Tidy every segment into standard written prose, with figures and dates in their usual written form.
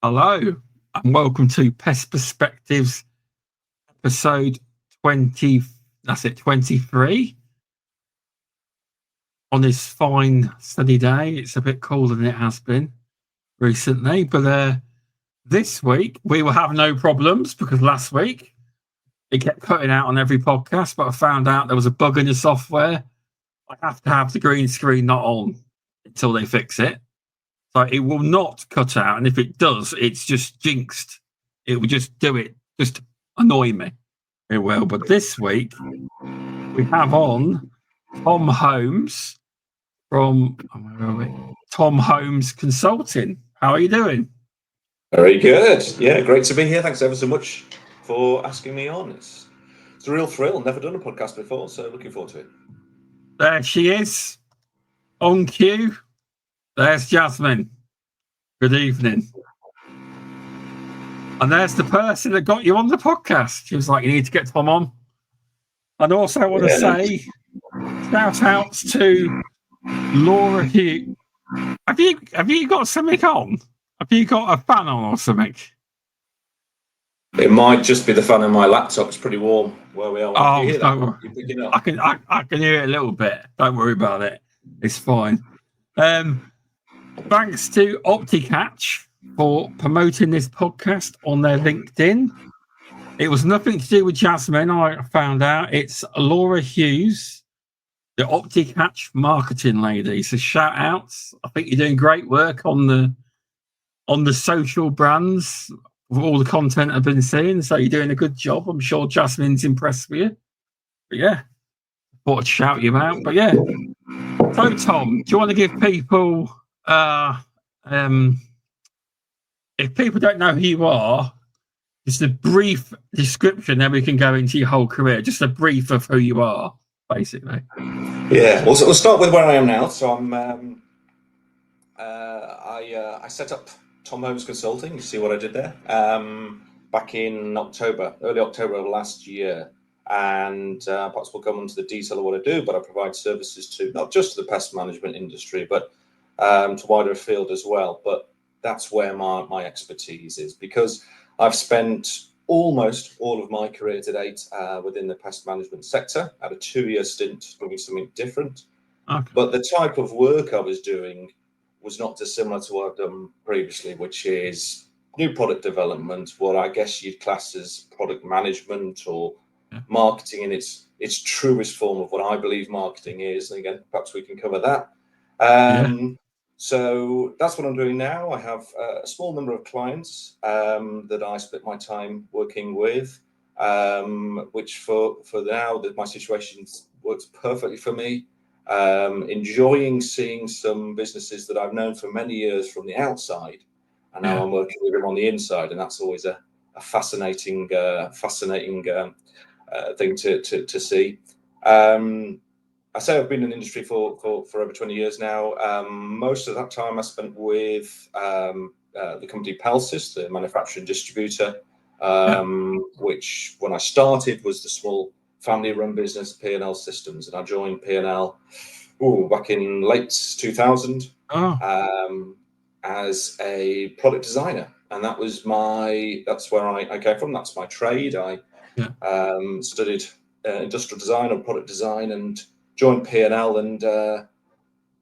Hello, and welcome to Pest Perspectives, episode 20. That's it, 23. On this fine sunny day, it's a bit colder than it has been recently, but this week we will have no problems because last week it kept cutting out on every podcast, but I found out there was a bug in the software. I have to have the green screen not on until they fix it. So it will not cut out, and if it does, it's just jinxed. It will just do it, just annoy me. It will. But this week we have on Tom Holmes from Tom Holmes Consulting. How are you doing? Very good. Yeah, great to be here. Thanks ever so much for asking me on. It's a real thrill. Never done a podcast before, so looking forward to it. There she is, on cue. There's Jasmine. Good evening. And there's the person that got you on the podcast. She was like, you need to get Tom on. And also I want to say, shout outs to Laura Hugh. Have you got something on? Have you got a fan on or something? It might just be the fan of my laptop. It's pretty warm where we are. Oh, you hear that? You pick it up? I can hear it a little bit. Don't worry about it. It's fine. Thanks to OptiCatch for promoting this podcast on their LinkedIn. It was nothing to do with Jasmine, I found out. It's Laura Hughes, the OptiCatch marketing lady. So shout outs. I think you're doing great work on the social brands with all the content I've been seeing. So you're doing a good job. I'm sure Jasmine's impressed with you. But yeah, thought I'd shout you out. But yeah. So Tom, do you want to give people if people don't know who you are, just a brief description, then we can go into your whole career. Just a brief of who you are, basically. Yeah, we'll start with where I am now. So I'm I set up Tom Holmes Consulting. You see what I did there? Back in early October of last year. And perhaps we'll come into the detail of what I do, but I provide services to not just the pest management industry, but to wider field as well. But that's where my expertise is, because I've spent almost all of my career to date within the pest management sector. I had a 2-year stint doing something different. Okay. But the type of work I was doing was not dissimilar to what I've done previously, which is new product development, what I guess you'd class as product management or marketing in its truest form of what I believe marketing is. And again, perhaps we can cover that. So that's what I'm doing now. I have a small number of clients that I split my time working with, which for now, that my situation works perfectly for me. Enjoying seeing some businesses that I've known for many years from the outside, and now I'm working with them on the inside, and that's always a fascinating thing to see. I say I've been in the industry for over 20 years now. Most of that time I spent with the company Pelsis, the manufacturer and distributor, which when I started was the small family-run business P&L Systems, and I joined P&L back in late 2000 as a product designer, and that's where I came from. That's my trade. I studied industrial design or product design and joined P&L and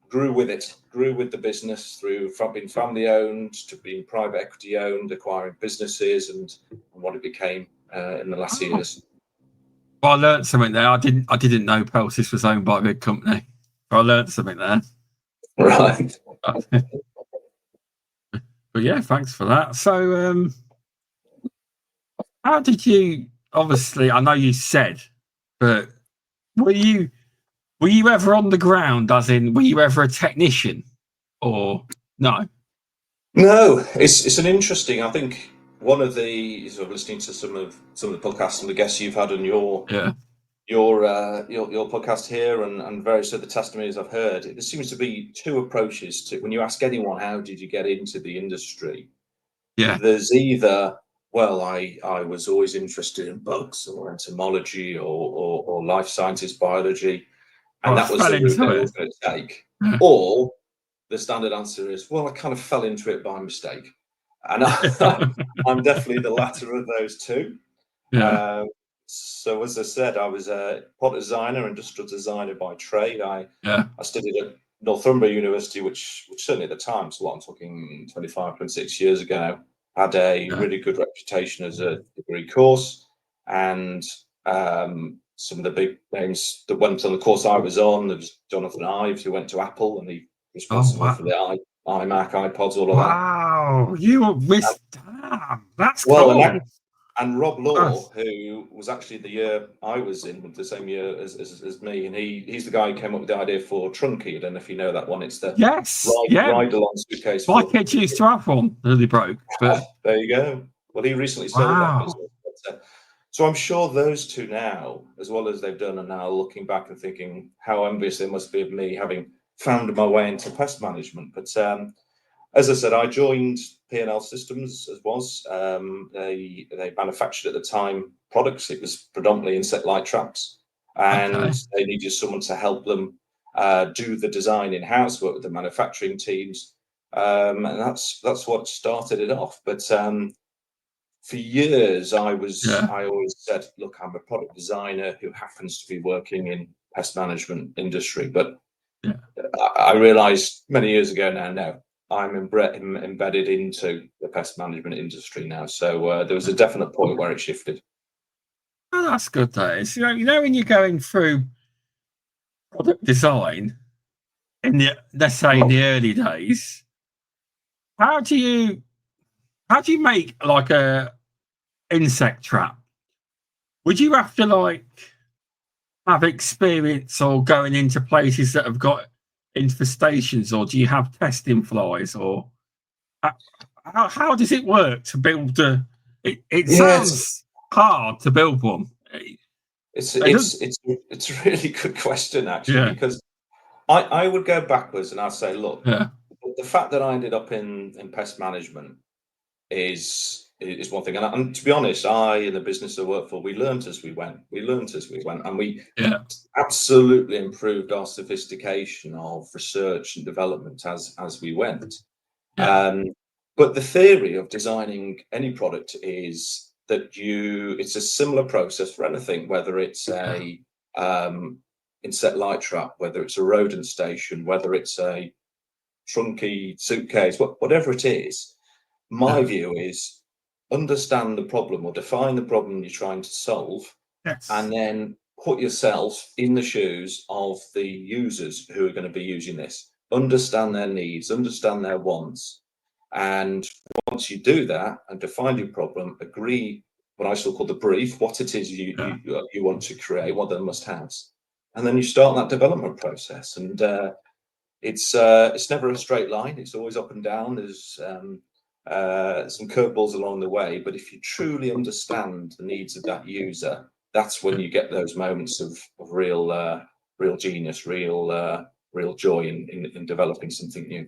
grew with the business from being family owned to being private equity owned, acquiring businesses and what it became in the last years. Well, I learned something there. I didn't know Pelsis was owned by a big company. But I learned something there. Right. But yeah, thanks for that. So how did you, obviously, I know you said, but were you ever on the ground, as in, were you ever a technician or no? No, it's an interesting, I think one of the, sort of listening to some of the podcasts and the guests you've had on your podcast here and various other testimonies I've heard, there seems to be two approaches to when you ask anyone, how did you get into the industry? Yeah. There's either, well, I was always interested in bugs or entomology or life sciences biology, and that was the route they were going to take. Yeah. Or the standard answer is, well, I kind of fell into it by mistake. And I'm definitely the latter of those two. Yeah. So as I said, I was a product designer, industrial designer by trade. I Yeah. studied at Northumbria University, which certainly at the time, so what I'm talking 25, 26 years ago, had a Yeah. really good reputation as a degree course. And some of the big names that went on the course I was on, there was Jonathan Ives, who went to Apple, and he was Oh responsible for wow. the iMac, iPods, all of that. Wow. You missed. Damn. That's Well, cool. and Rob That's- Law, who was actually the year I was in, the same year as me, and he's the guy who came up with the idea for Trunky. I don't know if you know that one. It's the yes. Yeah. ride along suitcase My for kids used to have one. Nearly broke. But there you go. Well, he recently sold that wow. business. But, so I'm sure those two now, as well as they've done, are now looking back and thinking how envious they must be of me having found my way into pest management. But as I said, I joined P&L Systems as was. They manufactured at the time products. It was predominantly insect light traps, and Okay. they needed someone to help them do the design in house, work with the manufacturing teams, and that's what started it off. But for years, I Yeah. always said, look, I'm a product designer who happens to be working in pest management industry, but Yeah. I realised many years ago now, no, I'm embedded into the pest management industry now. So there was a definite point where it shifted. Oh, that's good. That is. When you're going through product design let's say in the early days, how do you make like a insect trap? Would you have to like have experience or going into places that have got infestations, or do you have testing flies, or how does it work to build it Yeah, sounds hard to build one. it's It does, it's it's it's a really good question actually, yeah, because I would go backwards and I'd say, look, yeah, the fact that I ended up in pest management is one thing. And to be honest, I in the business I work for, we learned as we went. And we yeah, absolutely improved our sophistication of research and development as we went. yeah, But the theory of designing any product is that it's a similar process for anything, whether it's yeah, a insect light trap, whether it's a rodent station, whether it's a trunky suitcase, whatever it is. My yeah. view is understand the problem or define the problem you're trying to solve, Yes, and then put yourself in the shoes of the users who are going to be using this. Understand their needs, understand their wants. And once you do that and define your problem, agree what I still call the brief, what it is yeah. you want to create, what are the must-haves. And then you start that development process. And it's never a straight line. It's always up and down. There's some curveballs along the way. But if you truly understand the needs of that user, that's when you get those moments of real genius, real joy in developing something new.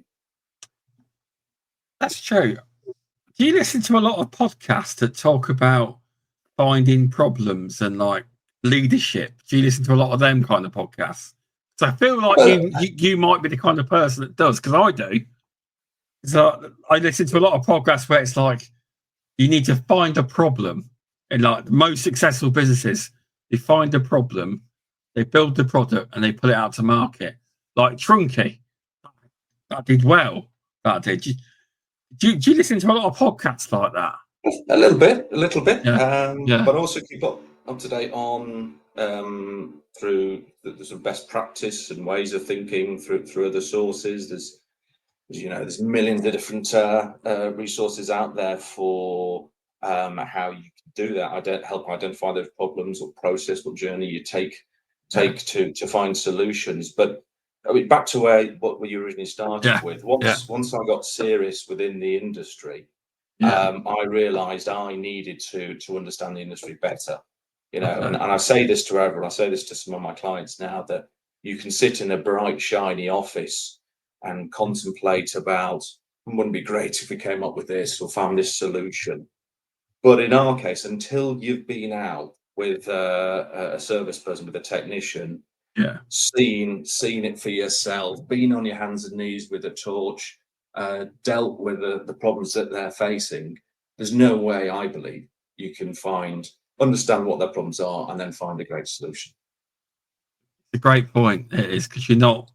That's true. Do you listen to a lot of podcasts that talk about finding problems and like leadership? Do you listen to a lot of them kind of podcasts? So I feel like Well, you might be the kind of person that does, because I do. So I listen to a lot of podcasts where it's like you need to find a problem, and like the most successful businesses, they find a problem, they build the product, and they put it out to market. Like Trunky, that did well. That did. Do you listen to a lot of podcasts like that? a little bit, Yeah, yeah, but also keep up to date on through the sort of best practice and ways of thinking through other sources. There's millions of different resources out there for how you can do that. Help identify those problems or process what journey you take yeah, to find solutions. But I mean, back to what you originally started yeah, with. yeah, Once I got serious within the industry, yeah. I realised I needed to understand the industry better. And Okay. I say this to everyone. I say this to some of my clients now, that you can sit in a bright, shiny office and contemplate about, wouldn't it be great if we came up with this or found this solution. But in our case, until you've been out with a service person, with a technician, Yeah, seen it for yourself, been on your hands and knees with a torch, dealt with the problems that they're facing, there's no way, I believe, you can understand what their problems are and then find a great solution. It's a great point. It is, because you're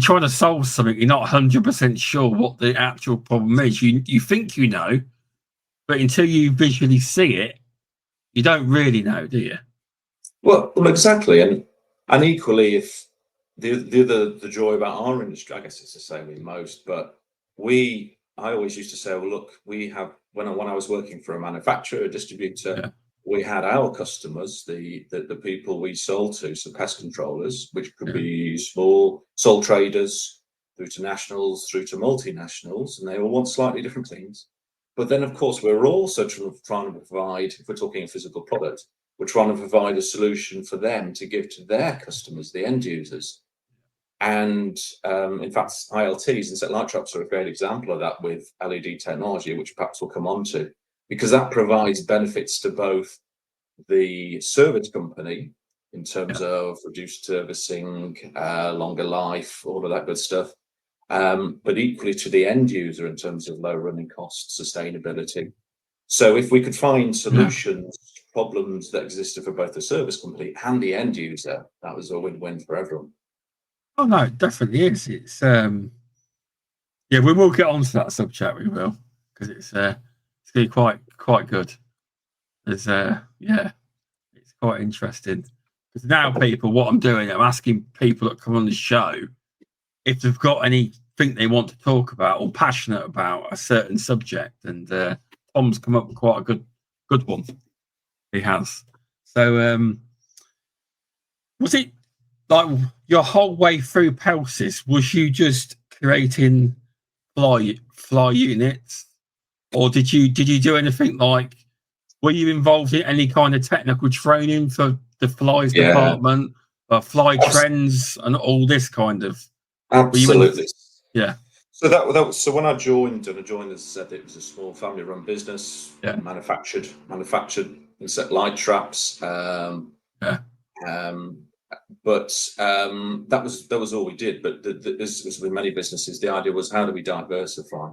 trying to solve something, you're not 100% sure what the actual problem is. You think you know, but until you visually see it, you don't really know, do you? Well, exactly, and equally, if the joy about our industry, I guess it's the same with most, but I always used to say, well, look, we have when I was working for a manufacturer, a distributor, Yeah. we had our customers, the people we sold to, some pest controllers, which could be small sole traders, through to nationals, through to multinationals, and they all want slightly different things. But then, of course, we're also trying to provide, if we're talking a physical product, we're trying to provide a solution for them to give to their customers, the end users. And in fact, ILTs, and set light traps, are a great example of that with LED technology, which perhaps we'll come on to, because that provides benefits to both the service company in terms of reduced servicing, longer life, all of that good stuff, but equally to the end user in terms of low running costs, sustainability. So if we could find solutions, problems that existed for both the service company and the end user, that was a win-win for everyone. Oh no, it definitely is. It's we will get on to that subject. We will, because it's going to be quite good. It's it's quite interesting, because now what I'm doing, I'm asking people that come on the show if they've got anything they want to talk about or passionate about a certain subject, and Tom's come up with quite a good one. He has. So was it like your whole way through Pelsis, was you just creating fly units, or did you do anything like, were you involved in any kind of technical training for the flies department, fly trends and all this kind of? Absolutely. So that was when I joined, as I said, it was a small family-run business, manufactured and set light traps. But that was all we did. But as with many businesses, the idea was, how do we diversify?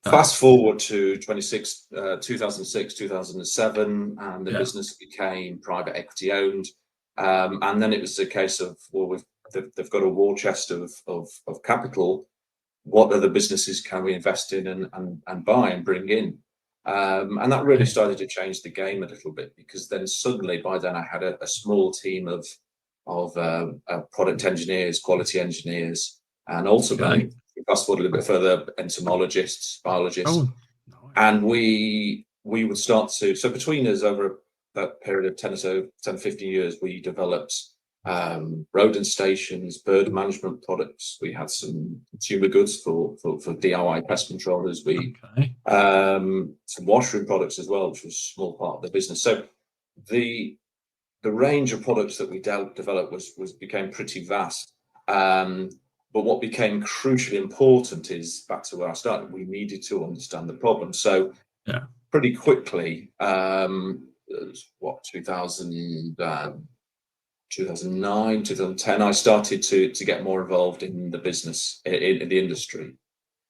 Fast forward to 2006, 2007, and the business became private equity owned. And then it was a case of, well, they've got a war chest of capital. What other businesses can we invest in and buy and bring in? And that really started to change the game a little bit, because then suddenly, by then, I had a small team of product engineers, quality engineers, and ultimately, fast forward a little bit further, entomologists, biologists, and we would start to. So between us, over that period of 10, 15 years, we developed rodent stations, bird management products. We had some consumer goods for DIY pest controllers. Some washroom products as well, which was a small part of the business. So the range of products that we developed became pretty vast. But what became crucially important is, back to where I started, we needed to understand the problem. So pretty quickly, 2009, 2010, I started to get more involved in the business, in the industry.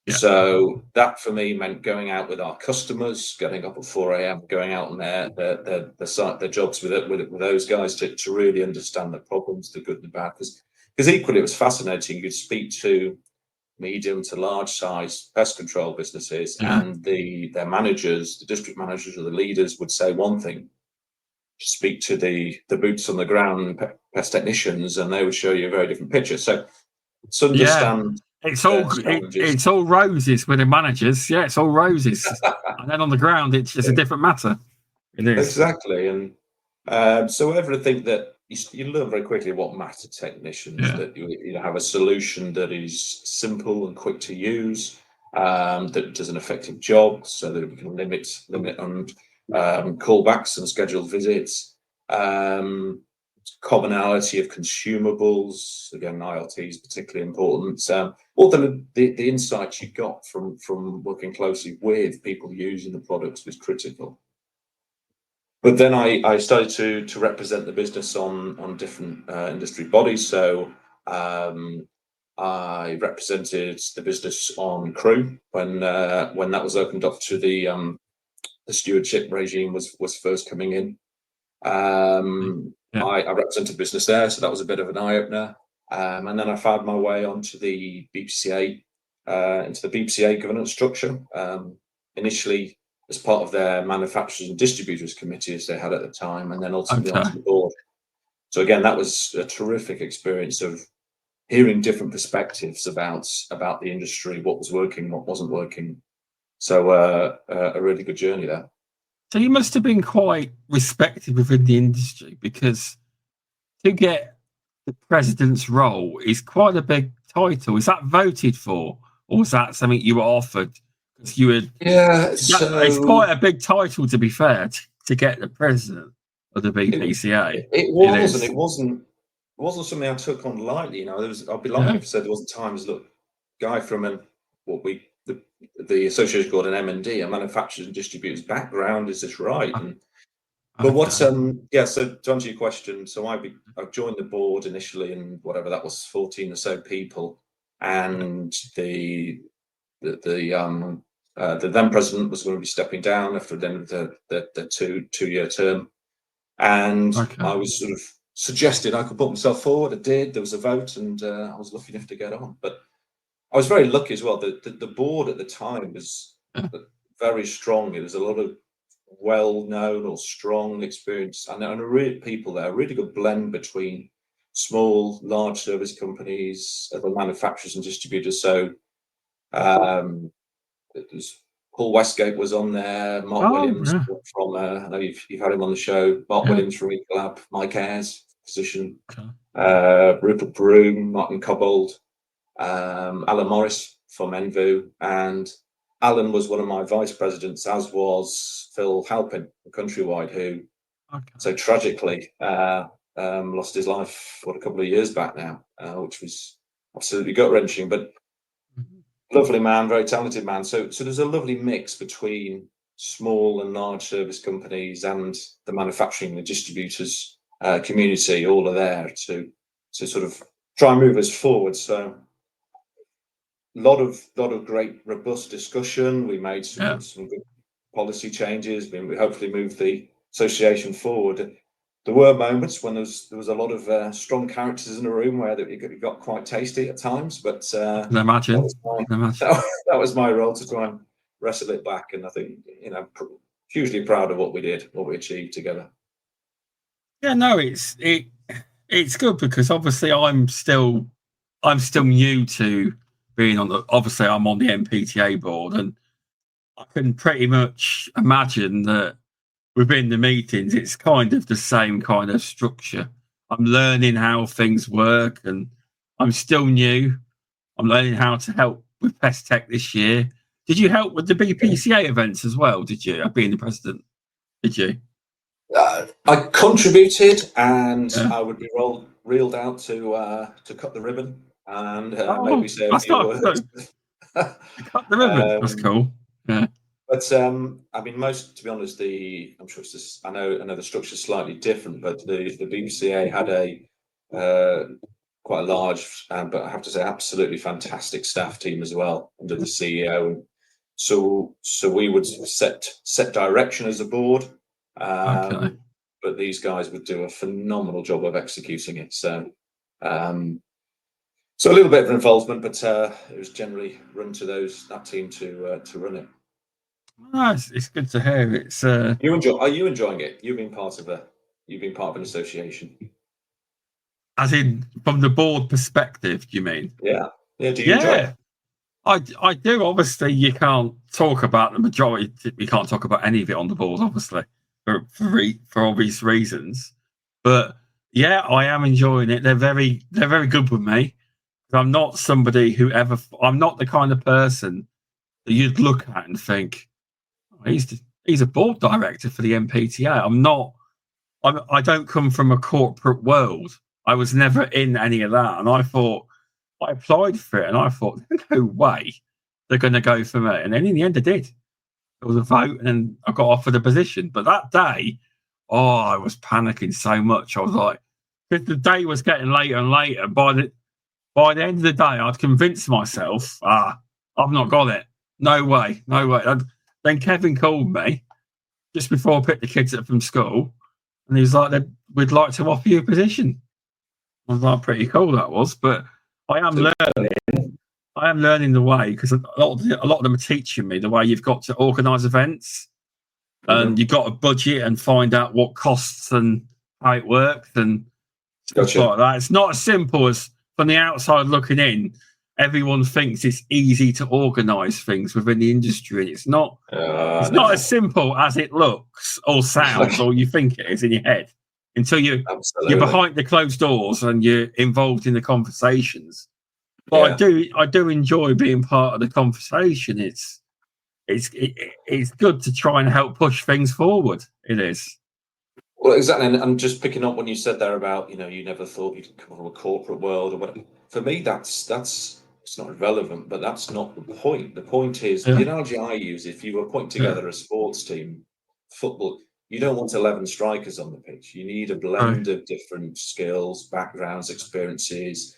So that for me meant going out with our customers, getting up at 4 a.m., going out on their jobs with those guys to really understand the problems, the good and the bad. Because equally, it was fascinating. You'd speak to medium to large size pest control businesses, and their managers, the district managers or the leaders, would say one thing. Speak to the boots on the ground pest technicians, and they would show you a very different picture. So understand. It's all roses with the managers. Yeah, it's all roses, and then on the ground, it's just a different matter. It is exactly, and so everything that you learn very quickly what matter technicians, that you have a solution that is simple and quick to use, that does an effective job, so that we can limit on callbacks and scheduled visits. Commonality of consumables, again, ILTs particularly important. All the insights you got from working closely with people using the products was critical. But then I started to represent the business on different industry bodies. So I represented the business on crew when that was opened up to the stewardship regime was first coming in. I represented business there, so that was a bit of an eye opener. And then I found my way onto the BPCA, into the BPCA governance structure. Initially, as part of their manufacturers and distributors committee, as they had at the time, and then ultimately onto the board. So again, that was a terrific experience of hearing different perspectives about the industry, what was working, what wasn't working. So a really good journey there. So you must have been quite respected within the industry, because to get the president's role is quite a big title. Is that voted for, or was that something you were offered? Because you had, it's quite a big title, to be fair, to get the president of the BPCA. It was, and it wasn't something I took on lightly. I'd be lying if I said there wasn't times. Look, guy from the association called an M&D, a manufacturers and distributors background, is this right? But so to answer your question, so I joined the board initially, and whatever that was, 14 or so people, and the then president was going to be stepping down after the end of the two-year term, and I was sort of suggested I could put myself forward. I did. There was a vote, and I was lucky enough to get on. But I was very lucky as well. The board at the time was very strong. There was a lot of well-known or strong experience, and people there, a really good blend between small, large service companies, other manufacturers and distributors. So Paul Westgate was on there, Mark Williams from, I know you've had him on the show, Mark Williams from Ecolab, Mike Ayres, physician, Rupert Broom, Martin Cobbold, Alan Morris from Envu, and Alan was one of my vice presidents, as was Phil Halpin from Countrywide, who so tragically lost his life a couple of years back now, which was absolutely gut-wrenching, but lovely man, very talented man. So there's a lovely mix between small and large service companies and the manufacturing and the distributors community. All are there to sort of try and move us forward. So a lot of great robust discussion. We made some good policy changes. We hopefully moved the association forward. There were moments when there was a lot of strong characters in the room where it got quite tasty at times, but that was my role to try and wrestle it back. And I think, hugely proud of what we did, what we achieved together. Yeah, no, it's good, because obviously I'm still new to being on obviously I'm on the MPTA board, and I can pretty much imagine that within the meetings, it's kind of the same kind of structure. I'm learning how things work, and I'm still new. I'm learning how to help with Pest Tech this year. Did you help with the BPCA events as well? Did you, being the president? Did you? I contributed, and I would be reeled out to cut the ribbon and maybe say a few words. Cut the ribbon. That's cool. Yeah. But to be honest, I'm sure it's just, I know the structure is slightly different, but the BPCA had quite a large, but I have to say, absolutely fantastic staff team as well under the CEO. So we would set direction as a board, but these guys would do a phenomenal job of executing it. So a little bit of involvement, but it was generally run to that team to run it. Nice. It's good to hear. It's Are you enjoying it? You've been part of an association. As in, from the board perspective, do you mean? Yeah. Do you enjoy it? I do. Obviously, you can't talk about the majority. You can't talk about any of it on the board, obviously, for obvious reasons. But yeah, I am enjoying it. They're very good with me. I'm not somebody I'm not the kind of person that you'd look at and think, he's a board director for the MPTA. I'm not. I don't come from a corporate world. I was never in any of that, and I applied for it, and I thought, no way they're going to go for me. And then in the end, they did. There was a vote, and I got offered a position. But that day, I was panicking so much. I was like, because the day was getting later and later. By by the end of the day, I'd convinced myself, I've not got it. No way. Then Kevin called me just before I picked the kids up from school, and he was like, "We'd like to offer you a position." I was like, "Pretty cool that was," but I am learning the way, because a lot of them are teaching me the way you've got to organise events, and you've got to budget and find out what costs and how it works and stuff like that. It's not as simple as, from the outside looking in, everyone thinks it's easy to organise things within the industry, and it's not. It's not as simple as it looks or sounds or you think it is in your head, until you're behind the closed doors and you're involved in the conversations. But I do enjoy being part of the conversation. It's good to try and help push things forward. It is. Well, exactly. And just picking up when you said there about, you never thought you'd come from a corporate world or whatever. For me, that's it's not irrelevant, but that's not the point. The point is, the analogy I use, if you were putting together a sports team, football, you don't want 11 strikers on the pitch. You need a blend of different skills, backgrounds, experiences,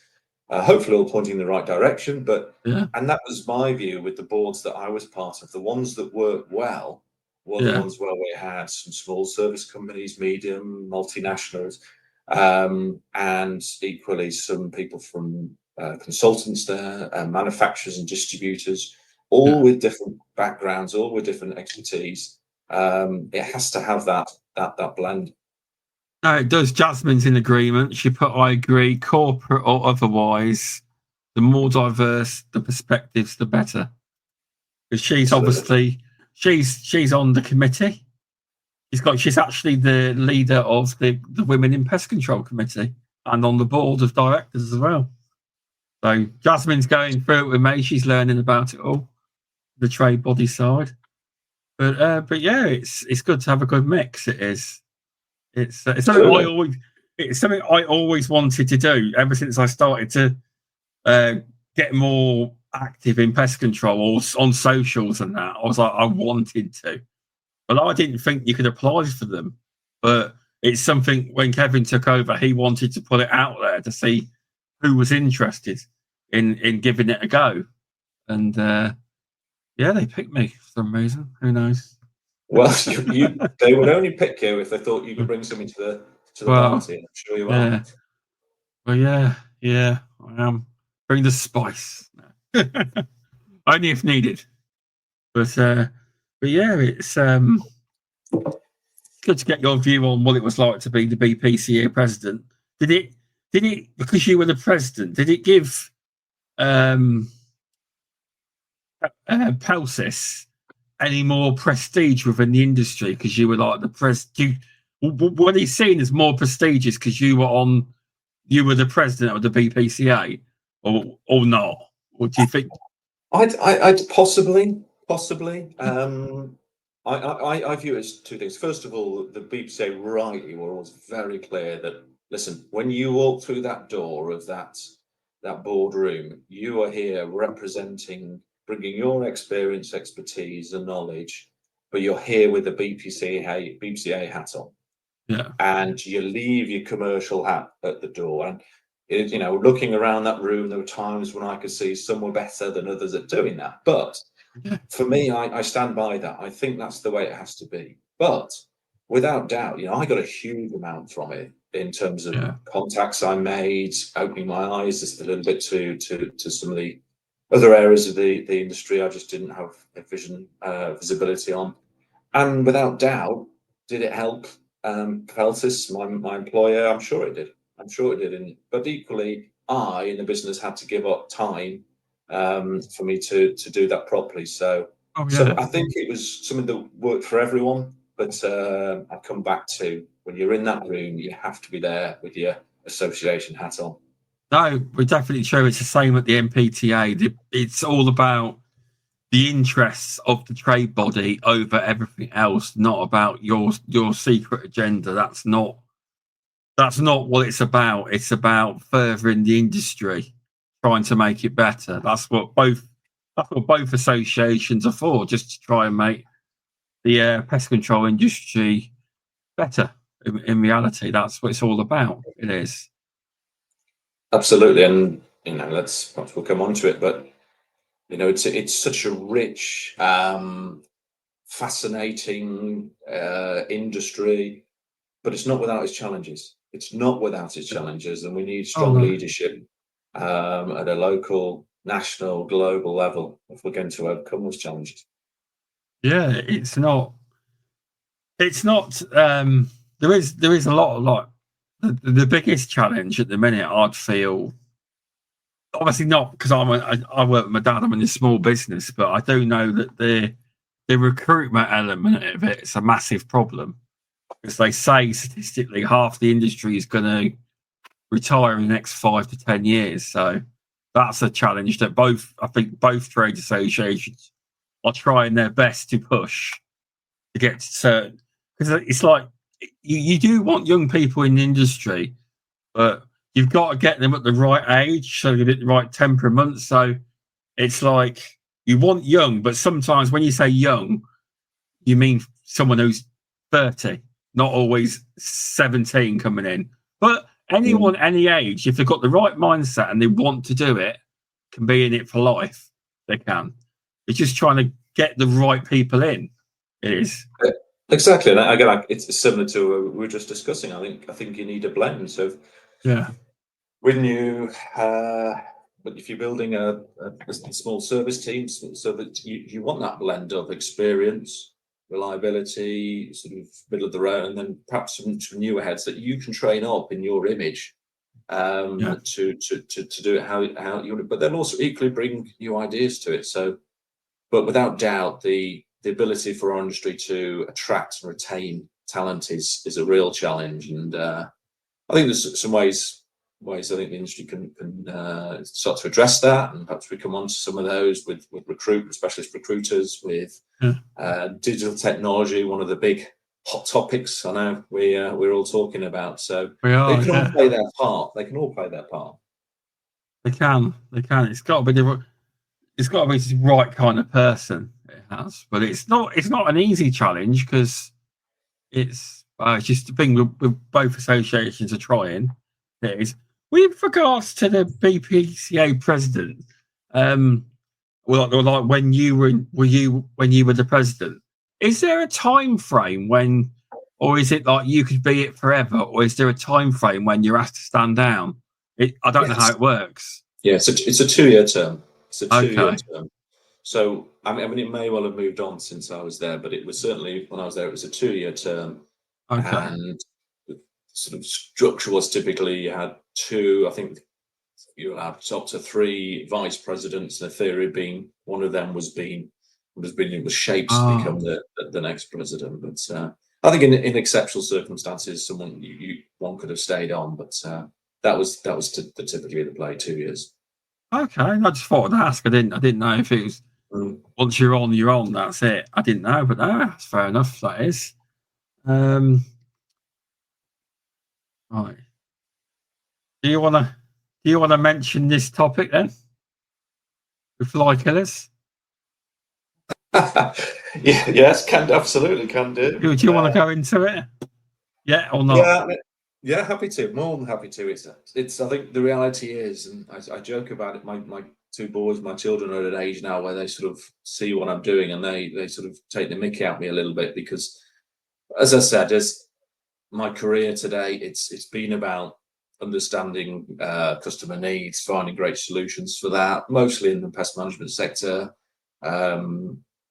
hopefully all pointing in the right direction. And that was my view with the boards that I was part of. The ones that worked well were the ones where we had some small service companies, medium, multinationals, and equally some people from consultants there, manufacturers and distributors, all with different backgrounds, all with different expertise. It has to have that blend. No, it does. Jasmine's in agreement. She put, "I agree, corporate or otherwise, the more diverse the perspectives, the better." Because she's obviously she's on the committee. She's actually the leader of the Women in Pest Control Committee and on the board of directors as well. So Jasmine's going through it with me. She's learning about it all, the trade body side. But yeah, it's good to have a good mix. It is. It's something I always wanted to do ever since I started to get more active in pest control or on socials and that. I was like, I wanted to, but I didn't think you could apply for them. But it's something, when Kevin took over, he wanted to put it out there to see who was interested in giving it a go. And they picked me for some reason. Who knows? Well, they would only pick you if they thought you could bring something to the party. I'm sure you are. Well, yeah, I am. Bring the spice. Only if needed. But yeah, it's good to get your view on what it was like to be the BPCA president. Did it, because you were the president, did it give Pelsis any more prestige within the industry because you were like the were they seen as more prestigious because you were the president of the BPCA, or not? What do you think? I'd possibly. I view it as two things. First of all, the BPCA rightly were always very clear that, listen, when you walk through that door of that boardroom, you are here representing, bringing your experience, expertise, and knowledge, but you're here with the BPCA hat on. Yeah. And you leave your commercial hat at the door. And looking around that room, there were times when I could see some were better than others at doing that. But for me, I stand by that. I think that's the way it has to be. But without doubt, I got a huge amount from it in terms of contacts I made, opening my eyes just a little bit to some of the other areas of the industry I just didn't have a visibility on. And without doubt, did it help Pelsis, my employer? I'm sure it did. But equally, I in the business had to give up time for me to do that properly. So I think it was something that worked for everyone. But I come back to, when you're in that room, you have to be there with your association hat on. No, we're definitely true. It's the same at the MPTA. It's all about the interests of the trade body over everything else, not about your secret agenda. That's not what it's about. It's about furthering the industry, trying to make it better. That's what both associations are for, just to try and make the pest control industry better. In reality, that's what it's all about. It is. Absolutely. And perhaps we'll come on to it, but it's such a rich, fascinating industry, but it's not without its challenges. And we need strong leadership at a local, national, global level if we're going to overcome those challenges. Yeah, it's not. There is a lot of the biggest challenge at the minute. I'd feel, obviously not because I work with my dad. I'm in a small business, but I do know that the recruitment element of it's a massive problem, because they say statistically half the industry is going to retire in the next 5 to 10 years. So that's a challenge that I think both trade associations are trying their best to push to get to certain, because it's like you do want young people in the industry, but you've got to get them at the right age, so you get the right temperament. So it's like you want young, but sometimes when you say young, you mean someone who's 30, not always 17 coming in. But anyone, any age, if they've got the right mindset and they want to do it, can be in it for life. They can. It's just trying to get the right people in. It is. Exactly. And again, it's similar to what we were just discussing. I think you need a blend. So when if you're building a small service team, so that you want that blend of experience, reliability, sort of middle of the road, and then perhaps some newer heads that you can train up in your image to do it how you want it, but then also equally bring new ideas to it. So, but without doubt, the ability for our industry to attract and retain talent is a real challenge, and I think there's some ways I think the industry can start to address that, and perhaps we come on to some of those with specialist recruiters, with digital technology, one of the big hot topics I know we're all talking about. So they can all play their part. They can all play their part. They can. It's got to be the right kind of person. It has, but it's not an easy challenge, because it's just the thing with both associations are trying. It is. With regards to the BPCA president, like when you were the president, is there a time frame when, or is it like you could be it forever, or is there a time frame when you're asked to stand down? I don't know how it works. Yeah, it's a 2-year term. It's a 2-year term. So I mean, it may well have moved on since I was there, but it was certainly when I was there, it was a 2-year term. Okay. And the sort of structure was typically you had two, I think you have up to 3 vice presidents, and the theory being one of them was shaped to become the next president. But I think in exceptional circumstances, one could have stayed on, but that was typically the play, 2 years. Okay, I just thought I'd ask. I didn't know if it was once you're on, that's it. I didn't know, but no, that's fair enough. That is. Right. Do you want to mention this topic then? With fly killers? Yes, absolutely can do. Do you want to go into it? Yeah, or not? Yeah, happy to. More than happy to. It's. I think the reality is, and I joke about it. My 2 boys, my children are at an age now where they sort of see what I'm doing, and they sort of take the mickey out of me a little bit, because, as I said, as my career today, it's been about understanding customer needs, finding great solutions for that, mostly in the pest management sector.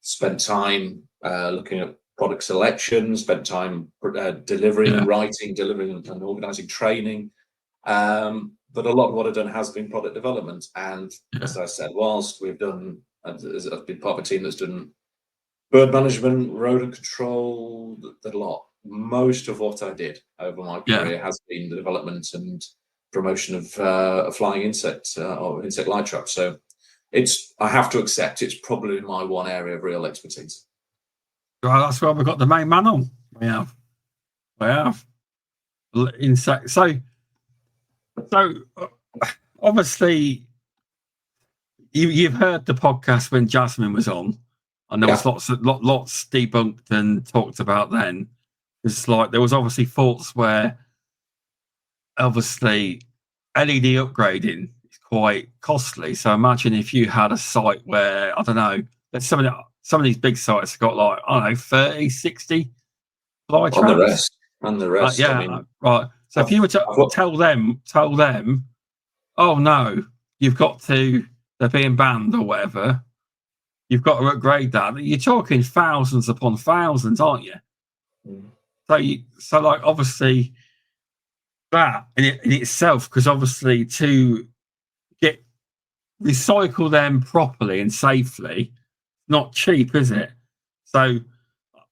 Spent time looking at product selection, spent time delivering and organising training. But a lot of what I've done has been product development. And as I said, whilst I've been part of a team that's done bird management, rodent control, a lot. Most of what I did over my career has been the development and promotion of flying insects or insect light traps. So I have to accept it's probably my one area of real expertise. Well, that's why we've got the main man on. We have insects. So obviously you've heard the podcast when Jasmine was on, and there was lots debunked and talked about then. It's like there was obviously thoughts where obviously LED upgrading is quite costly. So imagine if you had a site where, I don't know, there's some of these big sites have got like, I don't know, 30, 60 fly traps. On the rest. Yeah, I mean, right. So if you were to tell them, oh no, they're being banned or whatever, you've got to upgrade that. You're talking thousands upon thousands, aren't you? So like obviously that in itself, because obviously to recycle them properly and safely, not cheap, is it? So,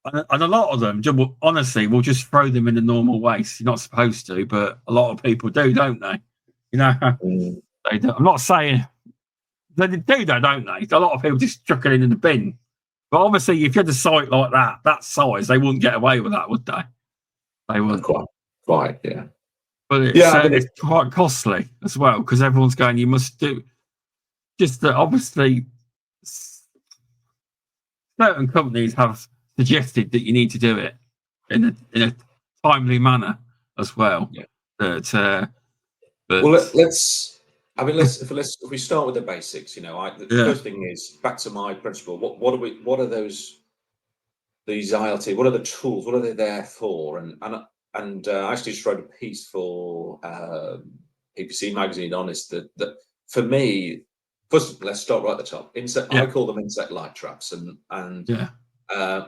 and a lot of them, honestly, will just throw them in the normal waste. You're not supposed to, but a lot of people do, don't they? You know, they do. I'm not saying they do, though, don't they? A lot of people just chuck it in the bin. But obviously, if you had a site like that size, they wouldn't get away with that, would they? They wouldn't. Quite, yeah. But it's quite costly as well, because everyone's going, you must do. Just that obviously certain companies have suggested that you need to do it in a timely manner as well. Yeah. But if we start with the basics, the first thing is back to my principle. What are these ILT? What are the tools? What are they there for? And I actually just wrote a piece for BPCA magazine on this that for me. First, let's start right at the top. I call them insect light traps, and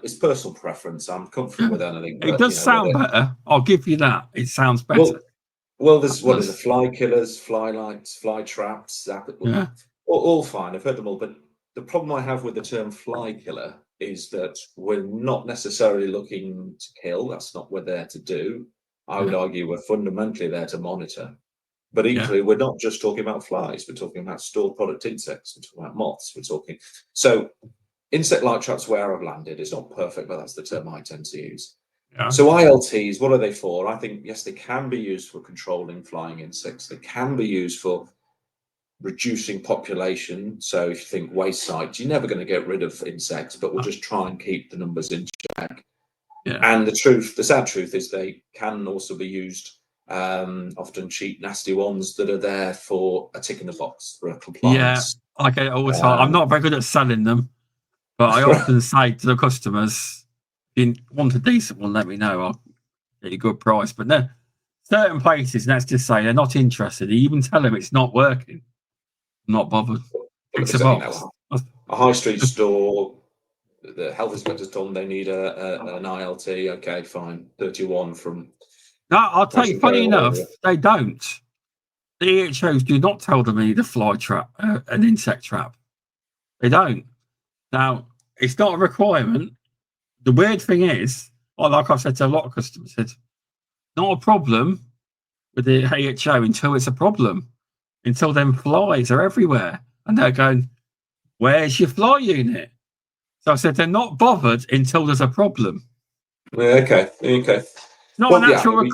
it's personal preference. I'm comfortable with anything. It does sound better. I'll give you that. It sounds better. Well, there's the fly killers, fly lights, fly traps. All fine. I've heard them all. But the problem I have with the term fly killer is that we're not necessarily looking to kill. That's not what we're there to do. I would argue we're fundamentally there to monitor. But equally, we're not just talking about flies. We're talking about stored product insects. We're talking about moths. So insect light traps where I've landed is not perfect, but that's the term I tend to use. Yeah. So ILTs, what are they for? I think, yes, they can be used for controlling flying insects. They can be used for reducing population. So if you think waste sites, you're never going to get rid of insects, but we'll just try and keep the numbers in check. Yeah. And the sad truth is they can also be used often cheap, nasty ones that are there for a tick in the box for a compliance. Yeah, I get it all the time. I'm not very good at selling them, but I often say to the customers, if you want a decent one, let me know. I'll get you a good price. But no, certain places, let's just say they're not interested. You even tell them it's not working. I'm not bothered. It's a box. A high street store, the health inspector's told them they need an ILT. Okay, fine. 31 from... No, I'll tell you, funny enough, they don't. The EHOs do not tell them they need a fly trap, an insect trap. They don't. Now, it's not a requirement. The weird thing is, like I've said to a lot of customers, it's not a problem with the AHO until it's a problem. Until them flies are everywhere. And they're going, where's your fly unit? So I said, they're not bothered until there's a problem. Okay. Not a natural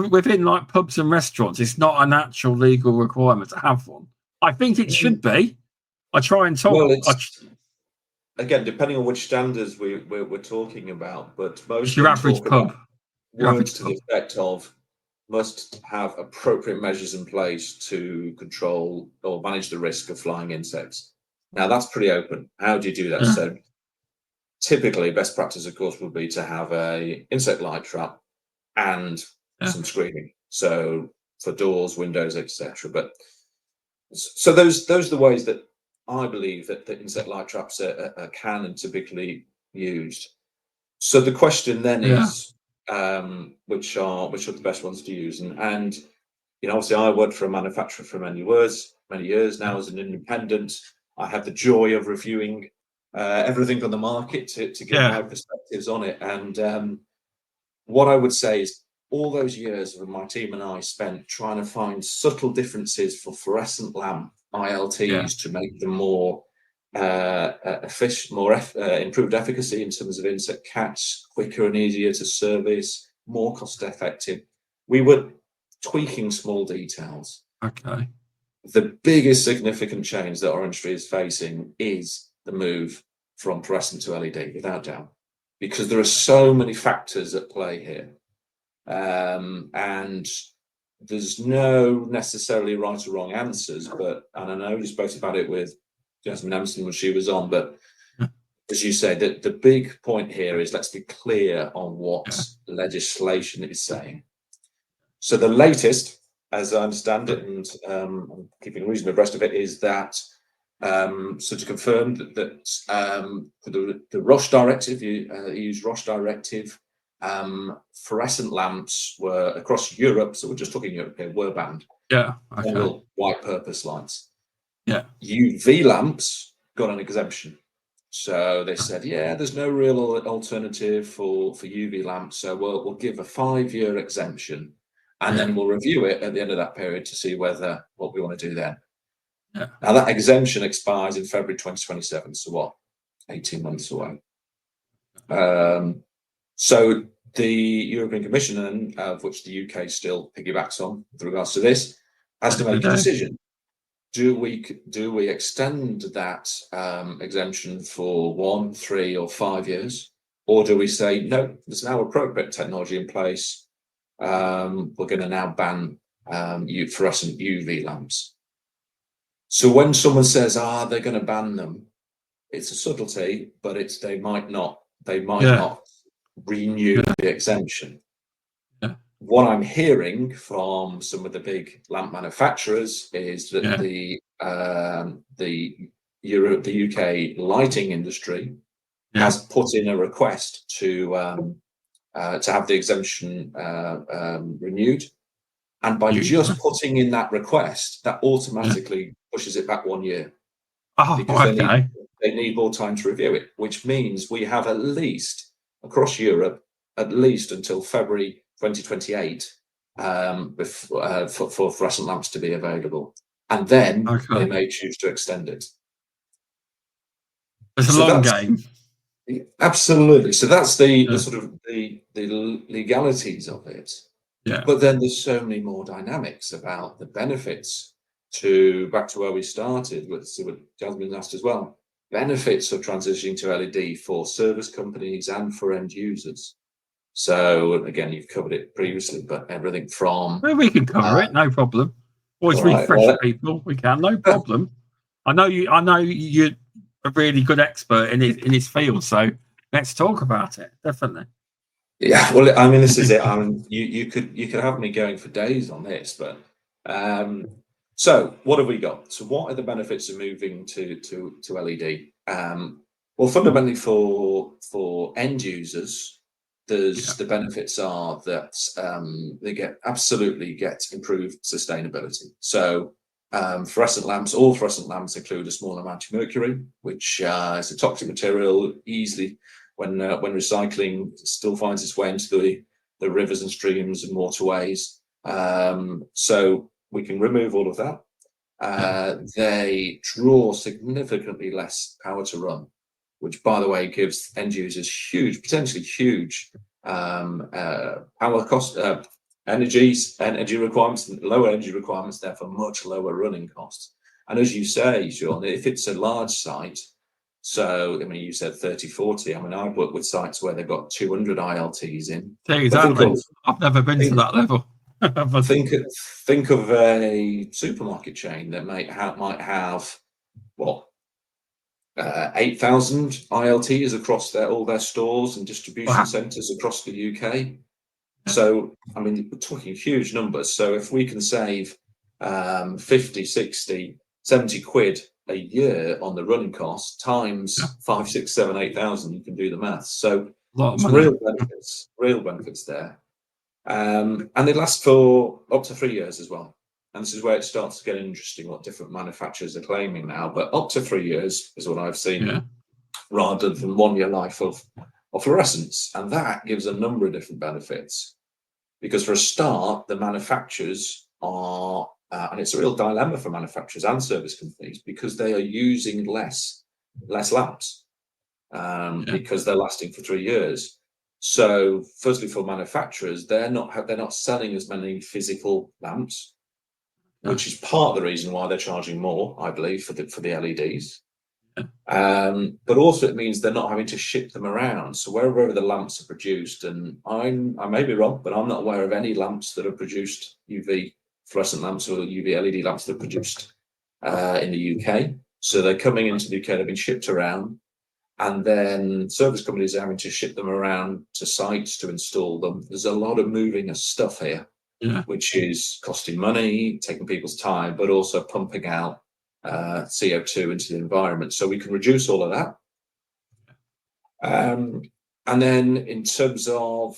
within like pubs and restaurants. It's not a natural legal requirement to have one. I think it should be. I try and talk. Well, again, depending on which standards we're talking about, but most your average pub words to the effect of must have appropriate measures in place to control or manage the risk of flying insects. Now that's pretty open. How do you do that? Yeah. So typically, best practice, of course, would be to have a insect light trap and some screening, so for doors, windows, etc. But so those are the ways that I believe that the insect light traps are can and typically used. So the question then is, which are the best ones to use? And obviously, I worked for a manufacturer for many years now as an independent. I have the joy of reviewing everything on the market to give my perspectives on it. And what I would say is all those years of my team and I spent trying to find subtle differences for fluorescent lamp ILTs to make them more efficient, improved efficacy in terms of insect catch, quicker and easier to service, more cost effective. We were tweaking small details. Okay. The biggest significant change that our industry is facing is the move from fluorescent to LED, without doubt, because there are so many factors at play here. And there's no necessarily right or wrong answers, and I know you spoke about it with Jasmine Emerson when she was on, but as you say, the big point here is let's be clear on what legislation is saying. So the latest, as I understand it, and I'm keeping reasonably abreast of it, is that so to confirm that for the ROSH directive, EU's ROSH directive, fluorescent lamps were across Europe, so we're just talking Europe here, were banned. Yeah. Okay. White purpose lights. Yeah. UV lamps got an exemption. So they said, there's no real alternative for UV lamps, so we'll give a 5-year exemption, and then we'll review it at the end of that period to see what we want to do then. Yeah. Now that exemption expires in February 2027, so 18 months away. So the European Commission, of which the UK still piggybacks on with regards to this, has to make a decision. Do we extend that exemption for 1, 3, or 5 years, or do we say no? There's now appropriate technology in place. We're going to now ban fluorescent UV lamps. So when someone says, they're going to ban them, it's a subtlety, but they might not renew the exemption. What I'm hearing from some of the big lamp manufacturers is that the UK lighting industry has put in a request to have the exemption renewed, and by just putting in that request, that automatically pushes it back 1 year, because they need more time to review it, which means we have at least across Europe until February 2028 for fluorescent lamps to be available, and then they may choose to extend it. It's a long game. Absolutely. So that's the sort of the legalities of it. Yeah. But then there's so many more dynamics about the benefits. Back to where we started, with what Jasmine asked as well. Benefits of transitioning to LED for service companies and for end users. So again, you've covered it previously, but everything from we can cover it, no problem. Always refresh people. We can, no problem. I know you're a really good expert in his field, so let's talk about it. Definitely. Yeah, well, I mean, this is it. I mean, you could have me going for days on this, but so what have we got? So what are the benefits of moving to LED? Well, fundamentally for end users, the benefits are that they absolutely get improved sustainability. So all fluorescent lamps include a small amount of mercury, which is a toxic material, easily when recycling still finds its way into the rivers and streams and waterways. So we can remove all of that. They draw significantly less power to run, which, by the way, gives end users potentially huge power cost, energy requirements, lower energy requirements, therefore much lower running costs. And as you say, Shaun, if it's a large site, so I mean, you said 30, 40. I mean, I've worked with sites where they've got 200 ILTs in. Exactly. I've never been to that level. think of a supermarket chain that might have 8,000 ILTs across all their stores and distribution centres across the UK. So, I mean, we're talking huge numbers. So if we can save 50, 60, 70 quid a year on the running costs times 5, 6, 7, 8,000, you can do the maths. So real benefits there. And they last for up to 3 years as well. And this is where it starts to get interesting what different manufacturers are claiming now. But up to 3 years is what I've seen, rather than 1 year life of fluorescence. And that gives a number of different benefits. Because for a start, the manufacturers are, and it's a real dilemma for manufacturers and service companies, because they are using less lamps because they're lasting for 3 years. So firstly, for manufacturers, they're not selling as many physical lamps, which is part of the reason why they're charging more, I believe, for the LEDs. But also it means they're not having to ship them around. So wherever the lamps are produced, and I may be wrong, but I'm not aware of any lamps that are produced, UV fluorescent lamps or UV LED lamps that are produced in the UK. So they're coming into the UK, they've been shipped around, and then service companies are having to ship them around to sites to install them. There's a lot of moving of stuff here, which is costing money, taking people's time, but also pumping out CO2 into the environment. So we can reduce all of that. And then in terms of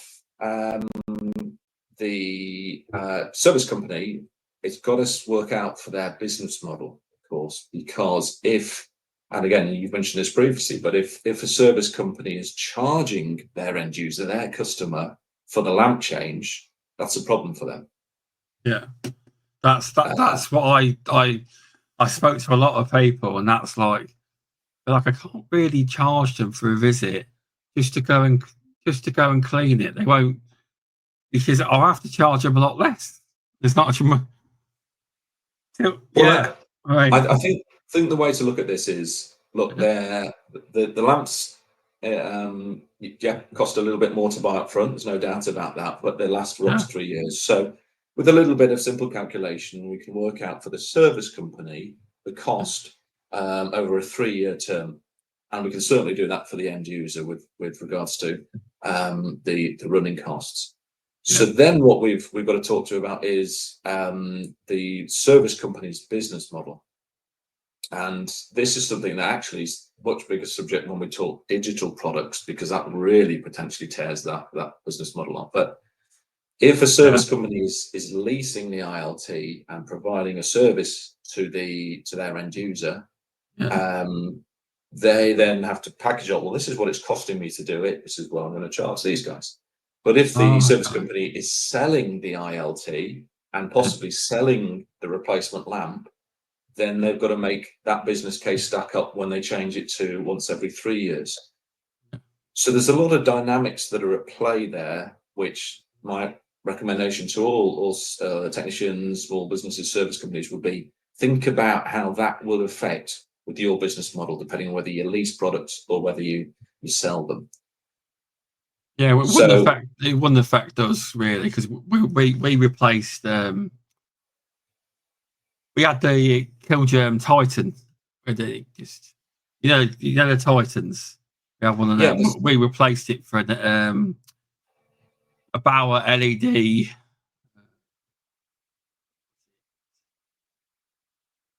the service company, it's got to work out for their business model, of course, because and again, you've mentioned this previously, but if a service company is charging their end user, their customer, for the lamp change, that's a problem for them. Yeah, that's what I spoke to a lot of people, and that's like I can't really charge them for a visit just to go and clean it. They won't, because I'll have to charge them a lot less. There's not much. I think the way to look at this is, look, the lamps cost a little bit more to buy up front. There's no doubt about that, but they last for up to 3 years. So with a little bit of simple calculation, we can work out for the service company the cost over a 3-year term, and we can certainly do that for the end user with regards to the running costs. So then what we've got to talk to about is the service company's business model. And this is something that actually is a much bigger subject when we talk digital products, because that really potentially tears that business model up. But if a service company is leasing the ILT and providing a service to their end user, they then have to package up, well, this is what it's costing me to do it. This is what I'm going to charge these guys. But if the service company is selling the ILT and possibly selling the replacement lamp, then they've got to make that business case stack up when they change it to once every 3 years. So there's a lot of dynamics that are at play there, which my recommendation to all technicians, small businesses, service companies would be, think about how that will affect with your business model, depending on whether you lease products or whether you sell them. Yeah, it wouldn't affect us really, because we replaced. We had the Killgerm Titan. Just you know the Titans. We have one of them. We replaced it for a Bauer LED. The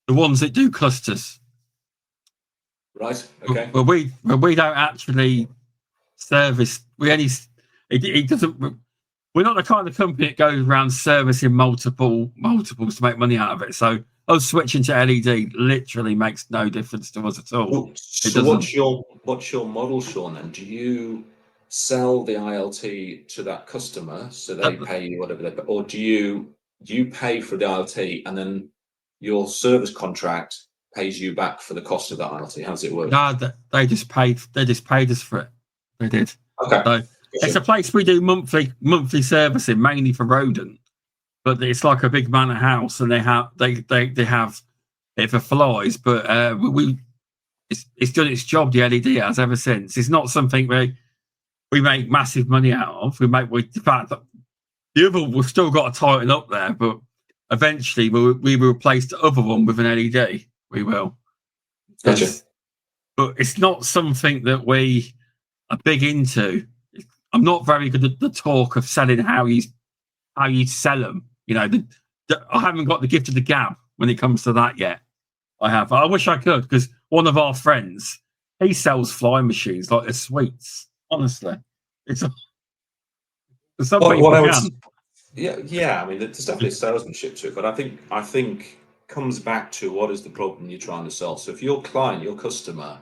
ones that do clusters. Right. Okay. But we don't actually service. It doesn't. We're not the kind of company that goes around servicing multiples to make money out of it. So us switching to LED literally makes no difference to us at all. Well, so what's your model, Shaun? Then do you sell the ILT to that customer so they pay you whatever they pay, or do you pay for the ILT and then your service contract pays you back for the cost of that ILT? How does it work? No, they just paid us for it. They did. Okay. So it's a place we do monthly servicing, mainly for rodent, but it's like a big manor house, and they have it for flies. But it's done its job. The LED has ever since. It's not something we make massive money out of. The fact that the other we've still got to tighten up there, but eventually we will replace the other one with an LED. We will. Gotcha. But it's not something that we are big into. I'm not very good at the talk of selling how you sell them. You know, I haven't got the gift of the gab when it comes to that yet. I wish I could, because one of our friends, he sells fly machines like they're sweets. Honestly, it's some people can. Yeah. I mean, there's definitely salesmanship to it, but I think comes back to what is the problem you're trying to solve. So if your client, your customer,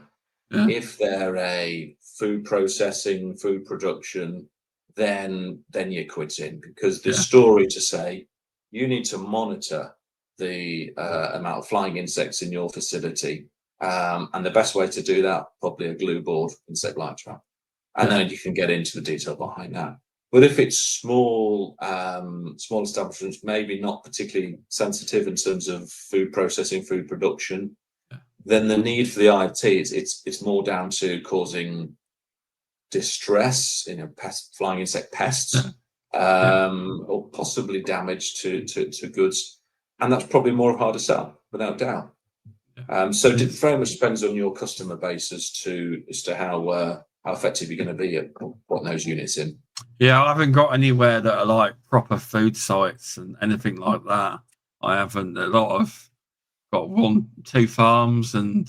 if they're a food processing, food production, then you're quitting, because the story to say you need to monitor the amount of flying insects in your facility, and the best way to do that, probably a glue board insect light trap, and then you can get into the detail behind that. But if it's small establishments, maybe not particularly sensitive in terms of food processing, food production, then the need for the ILT, it's more down to causing distress, flying insect pests, or possibly damage to goods, and that's probably more hard to sell, without doubt. So it very much depends on your customer base as to how effective you're going to be at putting those units in. Yeah, I haven't got anywhere that are like proper food sites and anything like that. I haven't. A lot of got 1-2 farms and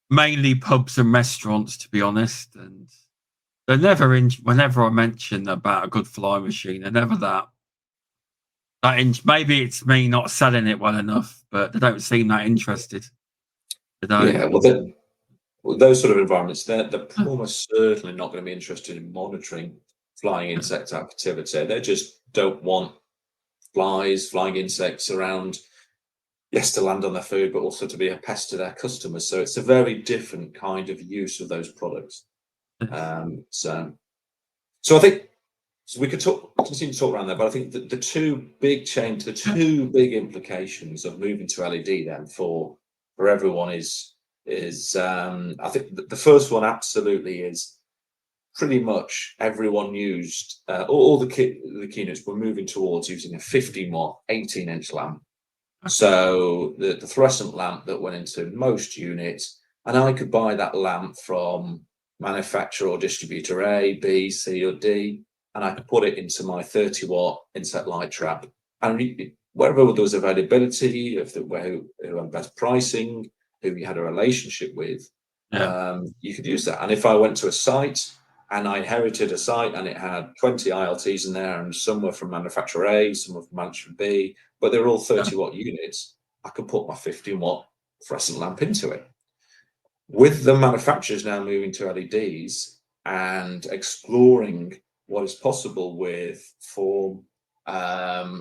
mainly pubs and restaurants, to be honest. And they're never in. Whenever I mention about a good fly machine, they're never that. Maybe it's me not selling it well enough, but they don't seem that interested. Yeah, well, those sort of environments, they're almost certainly not going to be interested in monitoring flying insect activity. They just don't want flying insects around, yes, to land on their food, but also to be a pest to their customers. So it's a very different kind of use of those products. So I think we could continue to talk around there, but I think the two big implications of moving to LED then for everyone is I think the first one absolutely is pretty much everyone used all the key units were moving towards using a 15-watt 18-inch lamp. So the fluorescent lamp that went into most units, and I could buy that lamp from manufacturer or distributor A, B, C, or D, and I could put it into my 30-watt insect light trap. And wherever there was availability, who had best pricing, who you had a relationship with, you could use that. And if I went to a site and I inherited a site and it had 20 ILTs in there, and some were from manufacturer A, some were from manufacturer B, but they were all 30-watt units, I could put my 15-watt fluorescent lamp into it. With the manufacturers now moving to LEDs and exploring what is possible with form,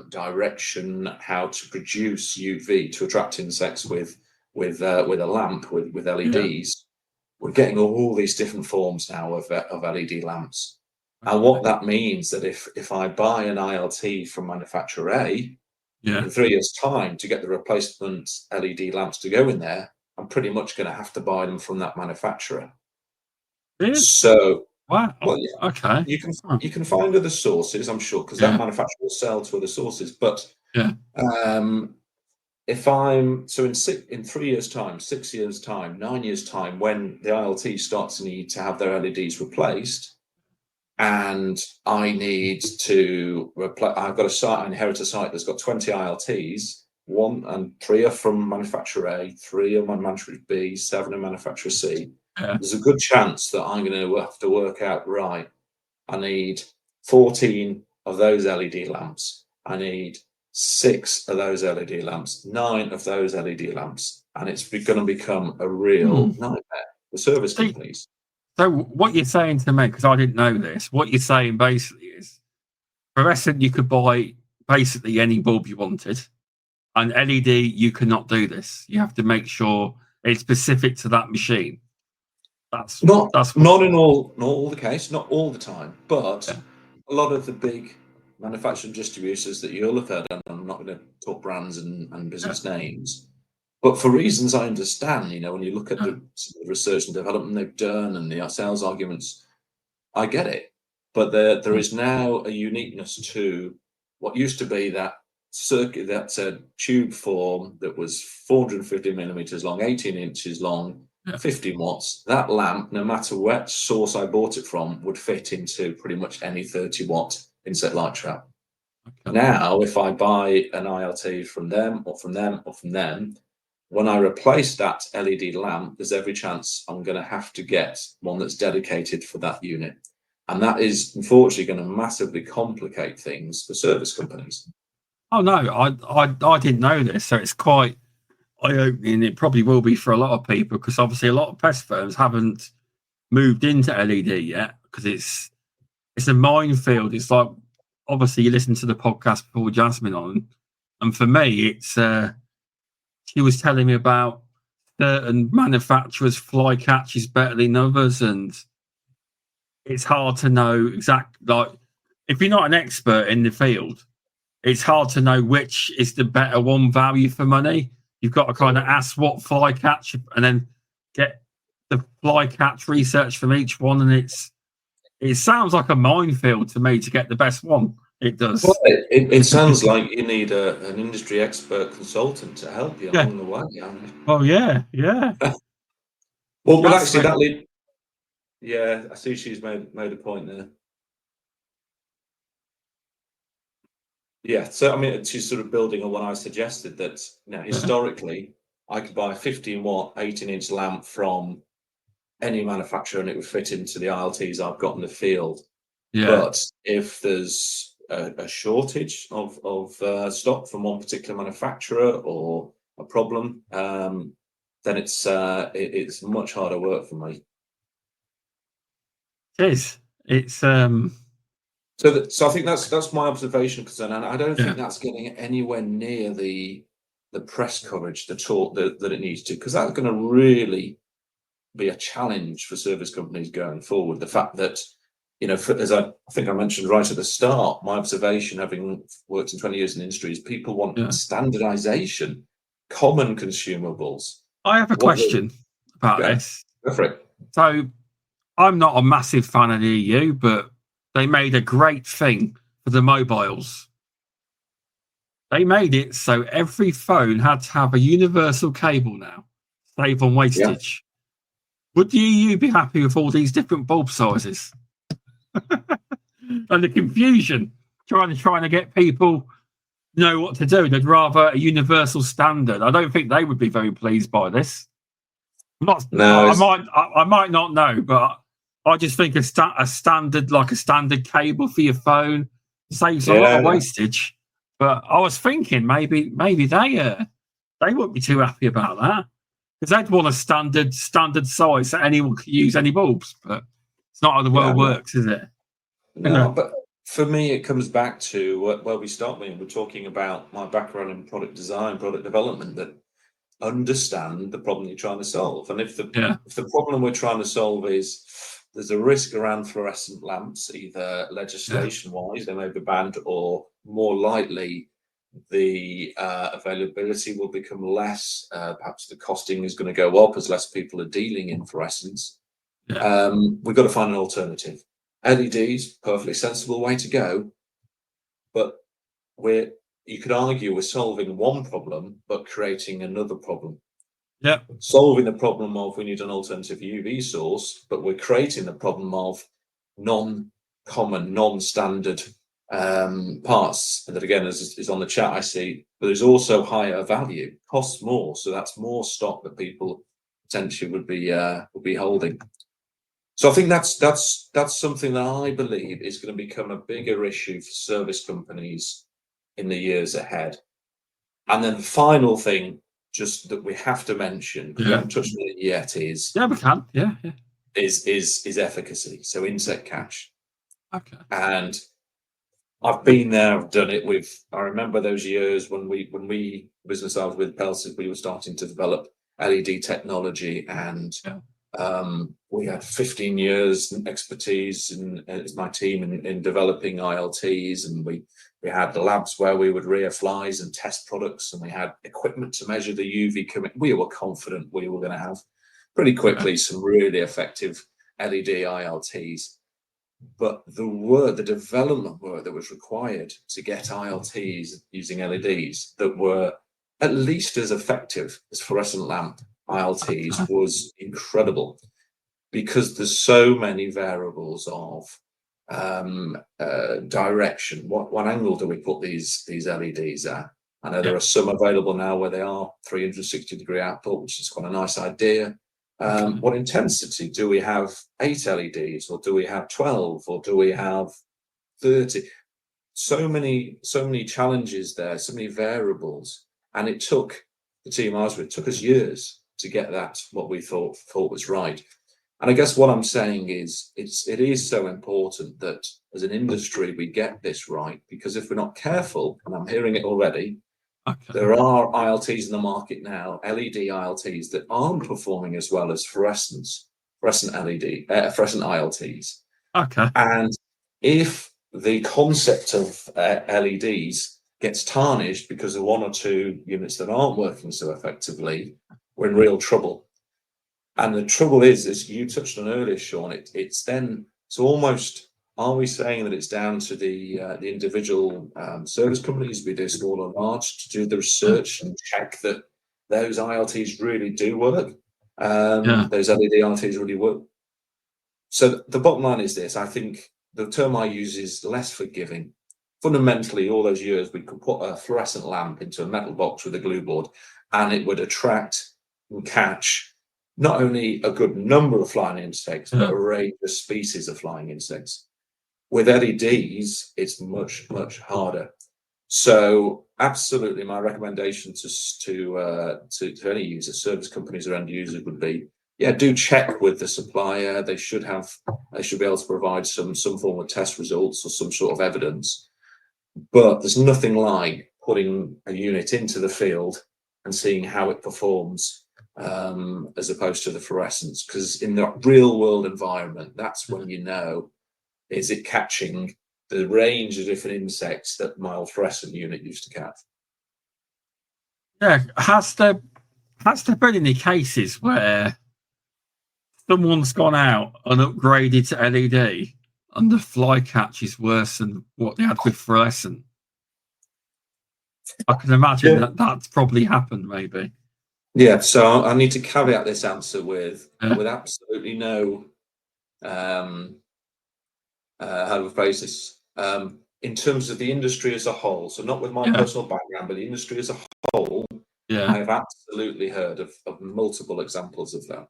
direction, how to produce UV to attract insects with a lamp with LEDs, we're getting all these different forms now of LED lamps. And what that means that if I buy an ILT from manufacturer A, in 3 years' time to get the replacement LED lamps to go in there, I'm pretty much going to have to buy them from that manufacturer. Really? So, wow. Well, yeah, okay. You can find other sources, I'm sure, because that manufacturer will sell to other sources. But if I'm in 3 years' time, 6 years' time, 9 years' time, when the ILT starts to need to have their LEDs replaced, and I need to replace, I've got a site, I inherit a site that's got 20 ILTs, 1 and 3 are from manufacturer A, 3 are manufacturer B, 7 are manufacturer C. There's a good chance that I'm going to have to work out, right, I need 14 of those LED lamps. I need 6 of those LED lamps, 9 of those LED lamps, and it's going to become a real nightmare for service companies. So what you're saying to me, because I didn't know this, what you're saying basically is, fluorescent, you could buy basically any bulb you wanted, and LED, you cannot do this. You have to make sure it's specific to that machine. That's not in all the case, not all the time, but a lot of the big manufacturing distributors that you'll have heard, and I'm not going to talk brands and business names, but for reasons I understand, when you look at the research and development they've done and the sales arguments, I get it. But there is now a uniqueness to what used to be that circuit, that tube form that was 450 millimeters long, 18 inches long, 15 watts. That lamp, no matter what source I bought it from, would fit into pretty much any 30-watt insect light trap. Now, if I buy an ILT from them, when I replace that LED lamp, there's every chance I'm going to have to get one that's dedicated for that unit. And that is unfortunately going to massively complicate things for service companies. Oh, no, I didn't know this. So it's quite eye-opening. It probably will be for a lot of people, because obviously a lot of pest firms haven't moved into LED yet, because it's a minefield. It's like, obviously you listen to the podcast before Jasmine on, and for me, it's she was telling me about certain manufacturers' fly catches better than others, and it's hard to know exactly, like, if you're not an expert in the field, it's hard to know which is the better one, value for money. you've got to kind of ask what fly catch and then get the fly catch research from each one, and it sounds like a minefield to me to get the best one. It does. Well, it sounds like you need an industry expert consultant to help you along the way. Oh yeah. Well, actually, yeah, I see she's made a point there. Yeah, so I mean, she's sort of building on what I suggested, that historically I could buy a 15-watt 18-inch lamp from any manufacturer and it would fit into the ILTs I've got in the field. Yeah. But if there's a shortage of stock from one particular manufacturer or a problem, then it's much harder work for me. It is. It's So I think that's my observation, concern, and I don't think that's getting anywhere near the press coverage, the talk that it needs to, because that's going to really be a challenge for service companies going forward. The fact that, as I think I mentioned right at the start, my observation, having worked in 20 years in the industry, is people want standardization, common consumables. I have a question about this. Go for it. So I'm not a massive fan of the EU, but they made a great thing for the mobiles. They made it so every phone had to have a universal cable now, save on wastage. Would the EU be happy with all these different bulb sizes? And the confusion, trying to get people know what to do. They'd rather a universal standard. I don't think they would be very pleased by this. I might not know, but I just think a standard cable for your phone saves a lot of wastage. But I was thinking maybe they wouldn't be too happy about that, because they'd want a standard size so anyone can use any bulbs. But it's not how the world works, is it? No, but for me, it comes back to where we start when we're talking about my background in product design, product development, that understand the problem you're trying to solve. And if the problem we're trying to solve is there's a risk around fluorescent lamps, either legislation-wise, they may be banned, or more likely the availability will become less. Perhaps the costing is going to go up as less people are dealing in fluorescence. We've got to find an alternative. LEDs, perfectly sensible way to go, but you could argue we're solving one problem but creating another problem. Solving the problem of we need an alternative UV source, but we're creating the problem of non-common, non-standard parts that, again, is on the chat I see, but there's also higher value, costs more, so that's more stock that people potentially would be holding. So I think that's something that I believe is going to become a bigger issue for service companies in the years ahead. And then the final thing, just that we have to mention, because we haven't touched on it yet, is we can. Is efficacy. So insect catch. Okay. And I've been there, I've done it I remember those years when business I was with, Pelsis, we were starting to develop LED technology, and we had 15 years expertise as my team in developing ILTs, and we had the labs where we would rear flies and test products, and we had equipment to measure the UV commitment. We were confident we were going to have pretty quickly some really effective LED ILTs. But the development work that was required to get ILTs using LEDs that were at least as effective as fluorescent lamp ILTs was incredible, because there's so many variables of direction. What angle do we put these LEDs at? I know there are some available now where they are 360-degree output, which is quite a nice idea. What intensity? Do we have 8 LEDs, or do we have 12, or do we have 30? So many challenges there, so many variables, and it took the team I was with, took us years to get that what we thought was right. And I guess what I'm saying is it is so important that as an industry we get this right, because if we're not careful, and I'm hearing it already, there are ILTs in the market now, LED ILTs, that aren't performing as well as fluorescent ILTs. And if the concept of LEDs gets tarnished because of one or two units that aren't working so effectively, we're in real trouble. And the trouble is, as you touched on earlier, Shaun, it's then, so almost, are we saying that it's down to the individual service companies, be they small or large, to do the research and check that those ILTs really do work? Those LED ILTs really work. So the bottom line is this: I think the term I use is less forgiving. Fundamentally, all those years, we could put a fluorescent lamp into a metal box with a glue board, and it would attract and catch not only a good number of flying insects, but a range of species of flying insects. With LEDs, it's much, much harder. So absolutely, my recommendation to any user, service companies or end users would be, do check with the supplier. They should be able to provide some form of test results or some sort of evidence. But there's nothing like putting a unit into the field and seeing how it performs, as opposed to the fluorescents. Because in the real world environment, that's when you know, is it catching the range of different insects that my old fluorescent unit used to catch? Yeah, has there been any cases where someone's gone out and upgraded to LED and the fly catch is worse than what they had with fluorescent? I can imagine that's probably happened, maybe. Yeah, so I need to caveat this answer with absolutely no how do we phrase this? In terms of the industry as a whole, so not with my personal background, but the industry as a whole, I have absolutely heard of multiple examples of that.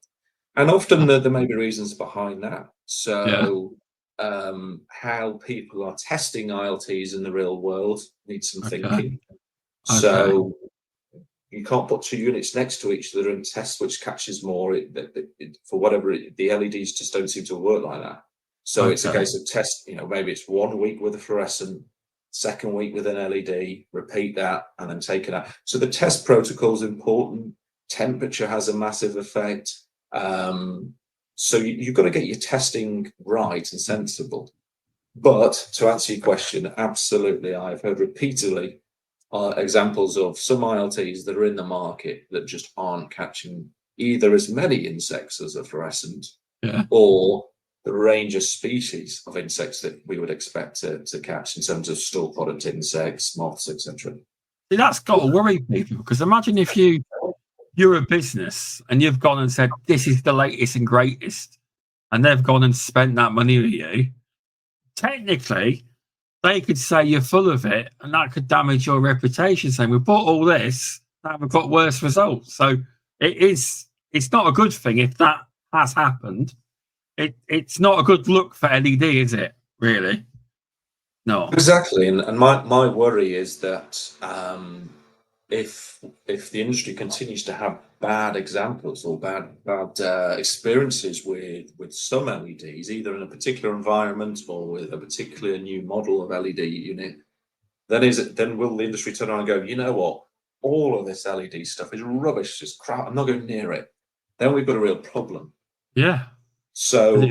And often there may be reasons behind that. So how people are testing ILTs in the real world needs some thinking. So you can't put two units next to each other and test which catches more. For whatever, the LEDs just don't seem to work like that. So it's a case of test, maybe it's 1 week with a fluorescent, second week with an LED, repeat that, and then take it out. So the test protocol is important. Temperature has a massive effect. So you've got to get your testing right and sensible. But to answer your question, absolutely, I've heard repeatedly examples of some ILTs that are in the market that just aren't catching either as many insects as a fluorescent or the range of species of insects that we would expect to catch in terms of store product insects, moths, etc. See, that's got to worry people, because imagine if you're a business and you've gone and said, this is the latest and greatest, and they've gone and spent that money with you. Technically, they could say you're full of it, and that could damage your reputation, saying, we bought all this, now we've got worse results. So it's not a good thing if that has happened. It's not a good look for LED, is it, really? No. Exactly. And my worry is that if the industry continues to have bad examples or bad experiences with some LEDs, either in a particular environment or with a particular new model of LED unit, then will the industry turn around and go, you know what, all of this LED stuff is rubbish, it's crap, I'm not going near it. Then we've got a real problem. Yeah. So,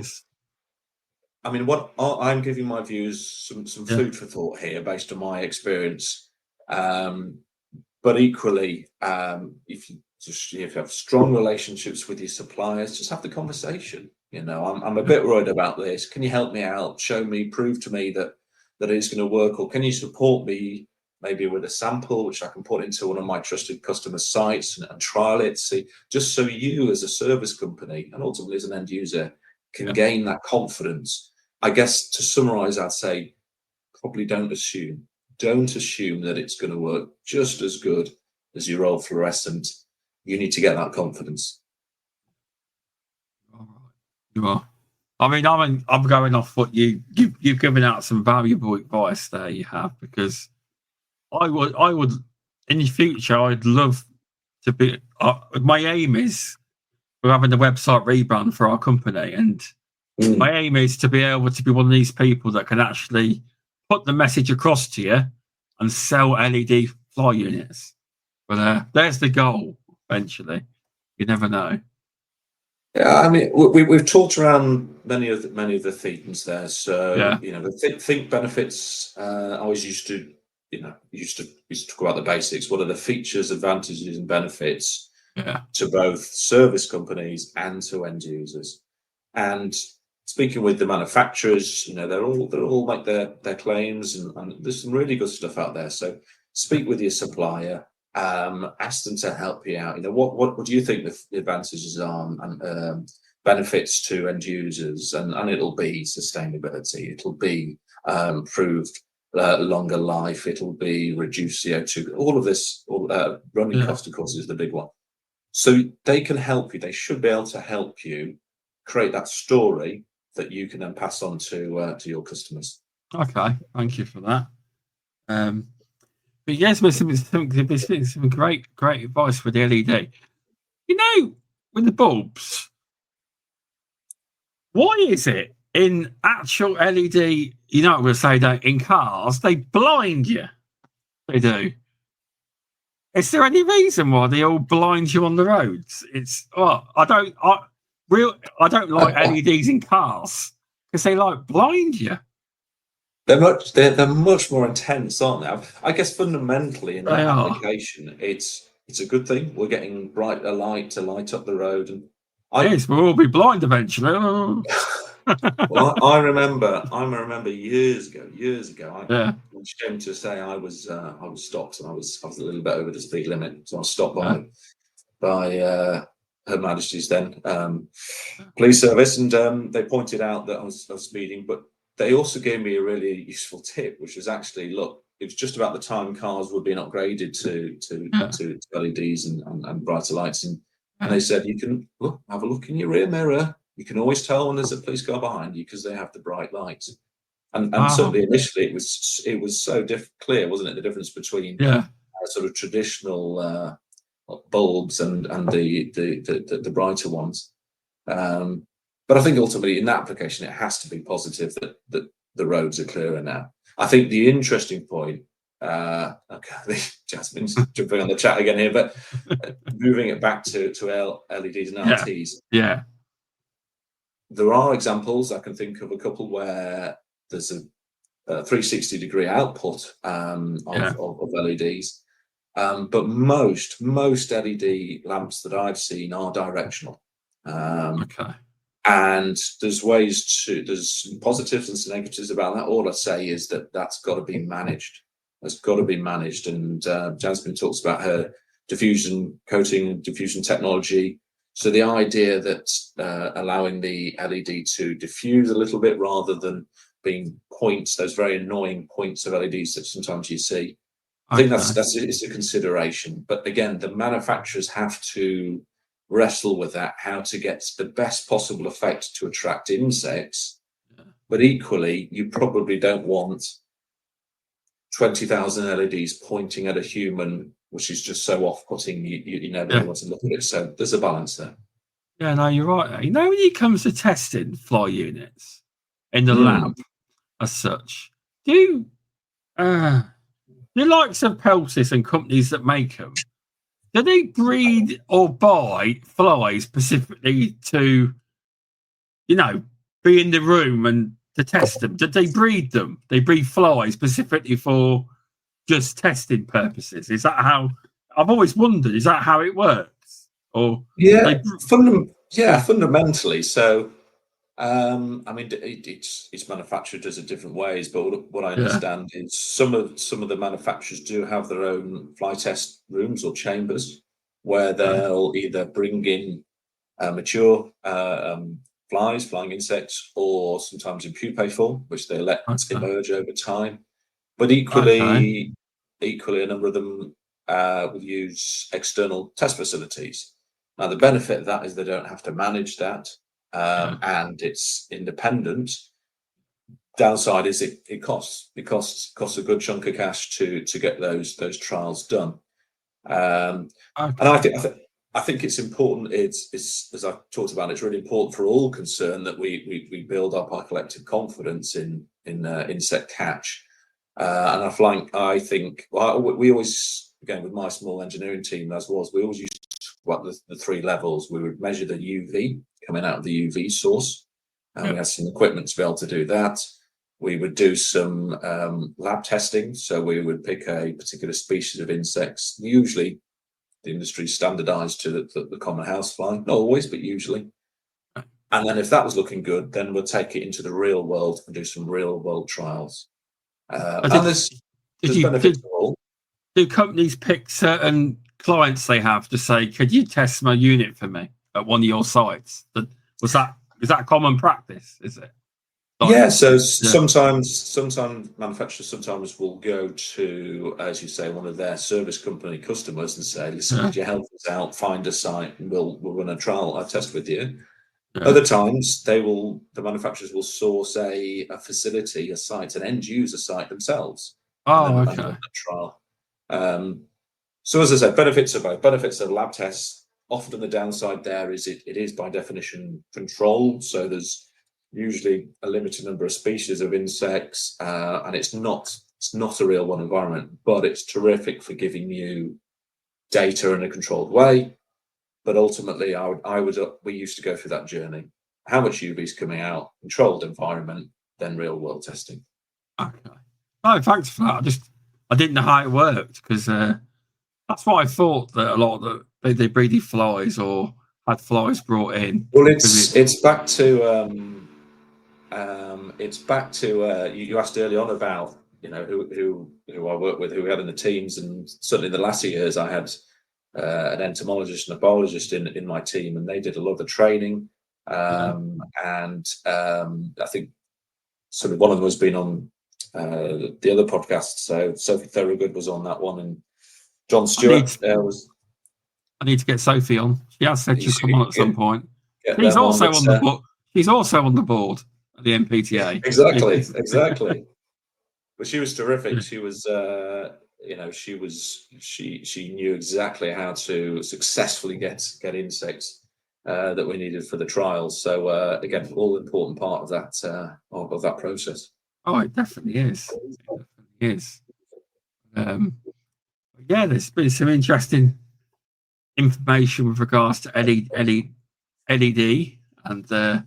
I mean, what I'm giving my views, some food for thought here based on my experience. But equally, if you have strong relationships with your suppliers, just have the conversation. I'm a bit worried about this. Can you help me out? Show me, prove to me that it's going to work, or can you support me maybe with a sample which I can put into one of my trusted customer sites and trial it, see, just so you as a service company and ultimately as an end user can gain that confidence. I guess to summarize, I'd say probably don't assume that it's going to work just as good as your old fluorescent. You need to get that confidence. You are. I mean, I'm going off what you've given out some valuable advice there. You have, because I would in the future, I'd love to be. My aim is we're having the website rebrand for our company, and my aim is to be able to be one of these people that can actually put the message across to you and sell LED fly units. But there's the goal. Eventually, you never know. Yeah, I mean, we've talked around many of the themes there. So the think benefits. I always used to you used to talk about the basics. What are the features, advantages, and benefits to both service companies and to end users? And speaking with the manufacturers, they're all make their claims, and there's some really good stuff out there. So speak with your supplier, ask them to help you out. What do you think the advantages are and benefits to end users? And it'll be sustainability. It'll be improved longer life. It'll be reduced CO2. All of this, running cost, of course, is the big one. So they can help you. They should be able to help you create that story that you can then pass on to your customers. Okay, thank you for that. But yes, there's some great advice for the LED. With the bulbs, why is it in actual LED? I'm going to say that in cars they blind you. They do. Is there any reason why they all blind you on the roads? I don't like LEDs in cars because they blind you. They're much more intense, aren't they? I guess fundamentally in that application, it's a good thing. We're getting brighter light to light up the road, and yes, we'll all be blind eventually. Well, I remember years ago. I'm ashamed to say I was stopped, and I was a little bit over the speed limit, so I was stopped by Her Majesty's then police service, and they pointed out that I was speeding, but they also gave me a really useful tip, which was actually, look, it was just about the time cars were being upgraded to LEDs and brighter lights, and they said you can have a look in your rear mirror. You can always tell when there's a police car behind you because they have the bright lights. And certainly initially it was so clear, wasn't it, the difference between sort of traditional bulbs and the brighter ones. But I think ultimately in that application, it has to be positive that the roads are clearer now. I think the interesting point, Jasmine's jumping on the chat again here, but moving it back to LEDs and ILTs. Yeah. There are examples, I can think of a couple where there's a 360-degree output of LEDs. But most LED lamps that I've seen are directional. And there's some positives and some negatives about that. All I say is that's got to be managed. It's got to be managed. And Jasmine talks about her diffusion coating, diffusion technology. So the idea that allowing the LED to diffuse a little bit rather than being points, those very annoying points of LEDs that sometimes you see, I think it's a consideration. But again, the manufacturers have to wrestle with that, how to get the best possible effect to attract insects. But equally, you probably don't want 20,000 LEDs pointing at a human, which is just so off-putting. You never want to look at it. So there's a balance there. Yeah, no, you're right. When it comes to testing fly units in the lab as such, do the likes of Peltis and companies that make them, do they breed or buy flies specifically to, be in the room and to test them? Did they breed them? They breed flies specifically for just testing purposes? Is that how? I've always wondered. Is that how it works? Or fundamentally. So, it's manufactured as in different ways. But what I understand is some of the manufacturers do have their own fly test rooms or chambers where they'll either bring in mature flying insects, or sometimes in pupae form, which they let emerge over time. But equally, a number of them will use external test facilities. Now, the benefit of that is they don't have to manage that, and it's independent. Downside is it costs. It costs a good chunk of cash to get those trials done. And I think it's important. It's as I've talked about. It's really important for all concerned that we build up our collective confidence in insect catch. And I think we always, again, with my small engineering team, we always used to talk about the three levels. We would measure the UV coming out of the UV source, and we had some equipment to be able to do that. We would do some lab testing. So we would pick a particular species of insects. Usually the industry is standardized to the common housefly, not always, but usually. And then if that was looking good, then we'll take it into the real world and do some real world trials. And there's benefits to all. Do companies pick certain clients they have to say, could you test my unit for me at one of your sites? Is that common practice, is it? Sometimes manufacturers will go to, as you say, one of their service company customers and say, listen, could you help us out, find a site, and we'll run a test with you. Other times the manufacturers will source a facility, a site, an end user site themselves. Oh, and run a trial. So as I said, benefits of both. Benefits of lab tests. Often the downside there is it is by definition controlled. So there's usually a limited number of species of insects, and it's not a real one environment, but it's terrific for giving you data in a controlled way. But ultimately, we used to go through that journey. How much UV is coming out, controlled environment, then real world testing. Okay. Oh, thanks for that. I didn't know how it worked, because that's what I thought, that a lot of they breeded flies or had flies brought in. Well, it's back to you asked early on about who I work with, who we had in the teams, and certainly in the latter years I had an entomologist and a biologist in my team, and they did a lot of the training. And I think sort of one of them has been on the other podcast. So Sophie Thorogood was on that one, and John Stewart was. I need to get Sophie on. She has said she'll come on at some point. She's also on the board. She's also on the board at the MPTA. Exactly. But she was terrific. She was. She knew exactly how to successfully get insects that we needed for the trials. So again, all important part of that process. Oh, it definitely is. There's been some interesting information with regards to LED and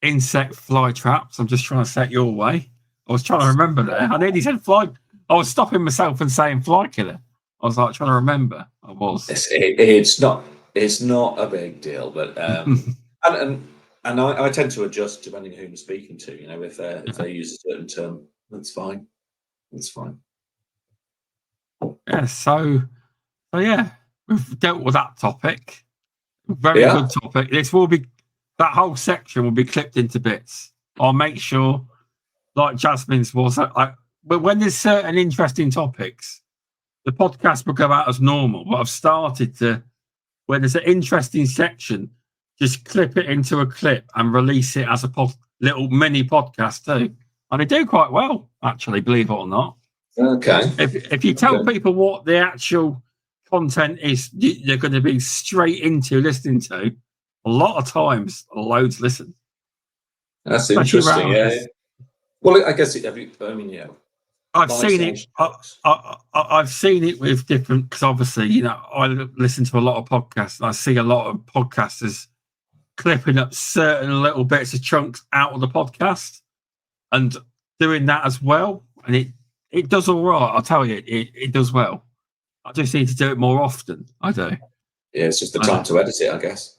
insect fly traps. I'm just trying to set your way. I was trying to remember there. I nearly said fly. I was stopping myself and saying fly killer. I was like trying to remember. I was. It's not a big deal, but and I tend to adjust depending on who I'm speaking to. If they use a certain term, that's fine. That's fine. Yeah. So yeah, we've dealt with that topic. Very good topic. That whole section will be clipped into bits. I'll make sure. Like Jasmine's was, but when there's certain interesting topics, the podcast will go out as normal. But I've started to, when there's an interesting section, just clip it into a clip and release it as a little mini podcast too. And they do quite well, actually, believe it or not. Okay. If you tell people what the actual content is, they're going to be straight into listening to. A lot of times, loads listen. That's interesting. Yeah. Well, I guess I've seen it. I've seen it with different, because obviously, I listen to a lot of podcasts, and I see a lot of podcasters clipping up certain little bits of chunks out of the podcast and doing that as well. And it does all right. I'll tell you, it does well. I just need to do it more often. I do. Yeah, it's just the time to edit it, I guess.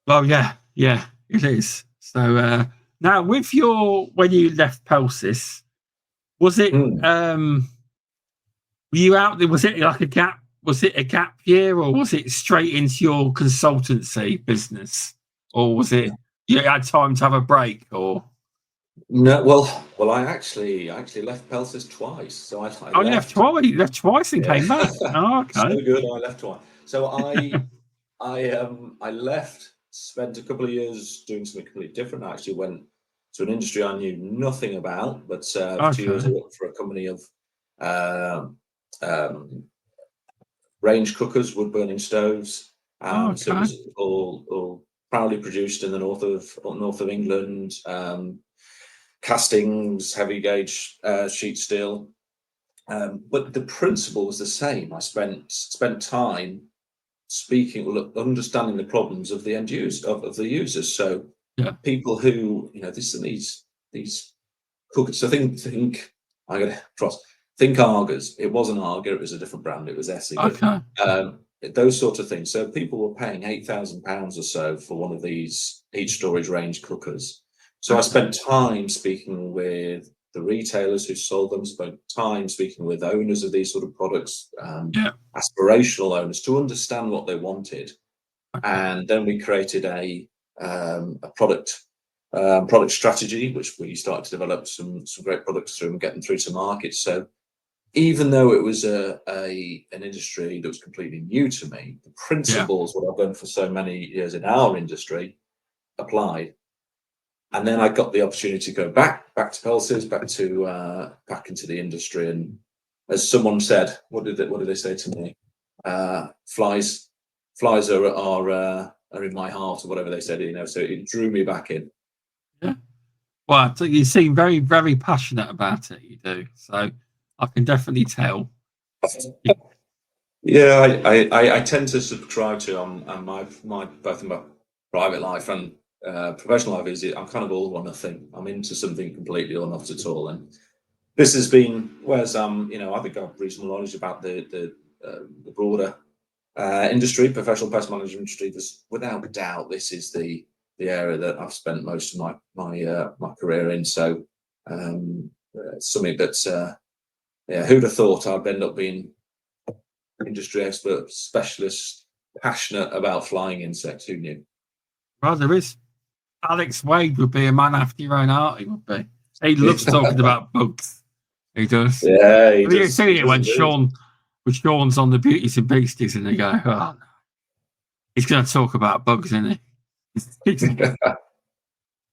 Well, yeah, it is. So now, when you left Pelsis, was it were you out there? Was it like a gap? Was it a gap year, or was it straight into your consultancy business, or was it you had time to have a break? Or no, well, I actually left Pelsis twice. So I left twice and came back. Oh, okay. So good. I left twice. So I left. Spent a couple of years doing something completely different. I actually went to an industry I knew nothing about, but for 2 years I worked for a company of range cookers, wood burning stoves. So it was all proudly produced in the north of England. Castings, heavy gauge sheet steel, but the principle was the same. I spent time speaking, understanding the problems of the end use of the users. So people who, these cookers. So think I got to cross. Think Argos. It wasn't Arga. It was a different brand. It was Essie. Okay. Those sort of things. So people were paying £8,000 or so for one of these heat storage range cookers. So I spent time speaking with the retailers who sold them, spent time speaking with owners of these sort of products, aspirational owners, to understand what they wanted. And then we created a product strategy, which we started to develop some great products through and get them through to market. So even though it was an industry that was completely new to me, the principles, what I've done for so many years in our industry, applied. And then I got the opportunity to go back to Pelsies, back into the industry. And as someone said, what did they say to me? Flies are in my heart, or whatever they said. So it drew me back in. Yeah. Well, you seem very, very passionate about it. You do. So I can definitely tell. Yeah, I tend to subscribe to on my both in my private life and professional life is I'm kind of all or nothing. I'm into something completely or not at all. And this has been whereas I think I've reasonable knowledge about the broader industry, professional pest management industry. Without doubt, this is the area that I've spent most of my career in. So something that who'd have thought I'd end up being industry expert, specialist, passionate about flying insects? Who knew? Well, there is. Alex Wade would be a man after your own heart. He would be. He loves talking about bugs. He does. Yeah, he does. You see it when Shaun's on the Beauties and Beasties, and they go, "Oh, no. He's going to talk about bugs, isn't he?"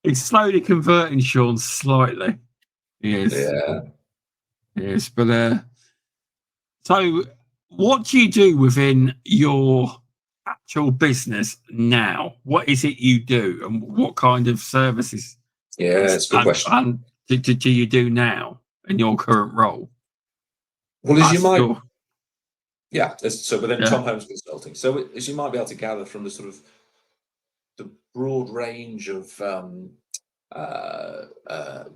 He's slowly converting Shaun slightly. He is. Yeah. Yes, but so what do you do within your actual business now? What is it you do, and what kind of services? Yeah, it's a good question. And do you do now in your current role? Well, as you might, so within Tom Holmes Consulting. So as you might be able to gather from the sort of the broad range of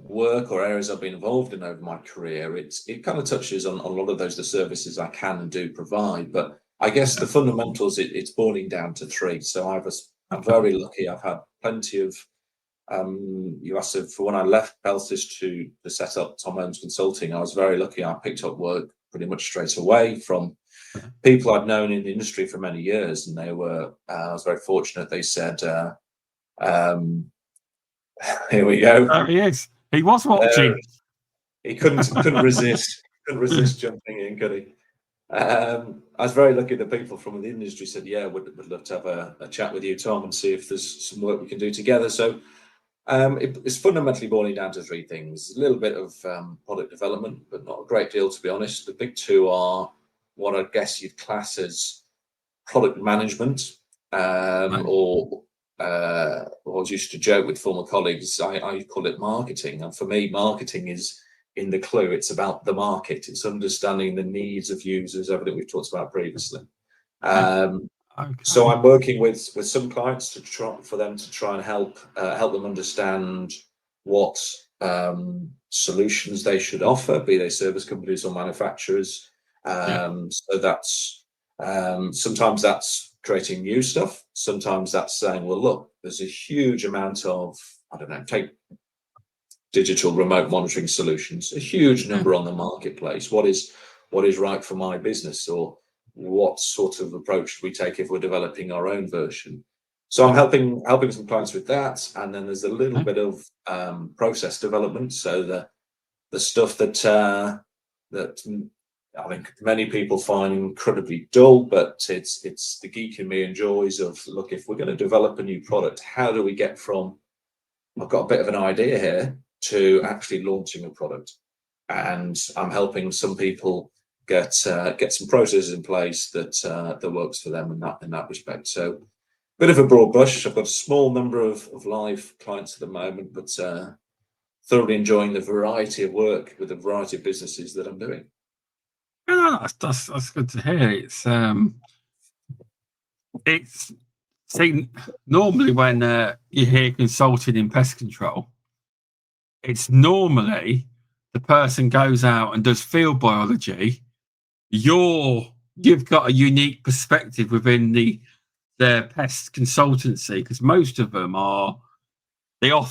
work or areas I've been involved in over my career, it kind of touches on a lot of the services I can and do provide. But I guess the fundamentals, it's boiling down to three. So I'm very lucky. I've had plenty of. You asked for when I left Pelsies to set up Tom Holmes Consulting. I was very lucky. I picked up work pretty much straight away from people I'd known in the industry for many years, and they were. I was very fortunate. They said, "Here we go." There he is. He was watching. He couldn't resist. Couldn't resist jumping in, could he? I was very lucky that people from the industry said, "Yeah, would love to have a chat with you, Tom, and see if there's some work we can do together." So. It's fundamentally boiling down to three things: a little bit of product development, but not a great deal, to be honest. The big two are what I guess you'd class as product management, or I was used to joke with former colleagues, I call it marketing. And for me, marketing is in the clue. It's about the market. It's understanding the needs of users, everything we've talked about previously. So I'm working with some clients to try and help them understand what solutions they should offer, be they service companies or manufacturers. So that's sometimes that's creating new stuff. Sometimes that's saying, well, look, there's a huge amount of, I don't know, take digital remote monitoring solutions, a huge number on the marketplace. What is right for my business, or what sort of approach do we take if we're developing our own version? So I'm helping some clients with that, and then there's a little bit of process development. So the stuff that I think many people find incredibly dull, but it's the geek in me enjoys of, look, if we're going to develop a new product, how do we get from I've got a bit of an idea here to actually launching a product? And I'm helping some people get some processes in place that works for them in that respect. So bit of a broad brush. I've got a small number of live clients at the moment, but thoroughly enjoying the variety of work with the variety of businesses that I'm doing. Yeah, that's good to hear. It's See, normally when you hear consulting in pest control, it's normally the person goes out and does field biology. You've got a unique perspective within their pest consultancy, because most of them they are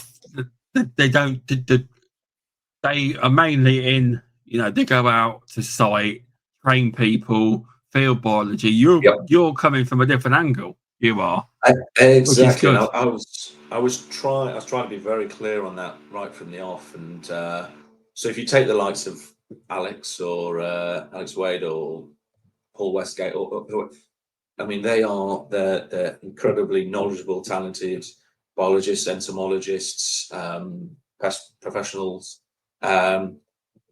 mainly in, they go out to site, train people, field biology. You're coming from a different angle. You are. Exactly. I was trying to be very clear on that right from the off. And so if you take the likes of Alex or Alex Wade or Paul Westgate, they're incredibly knowledgeable, talented biologists, entomologists, pest professionals.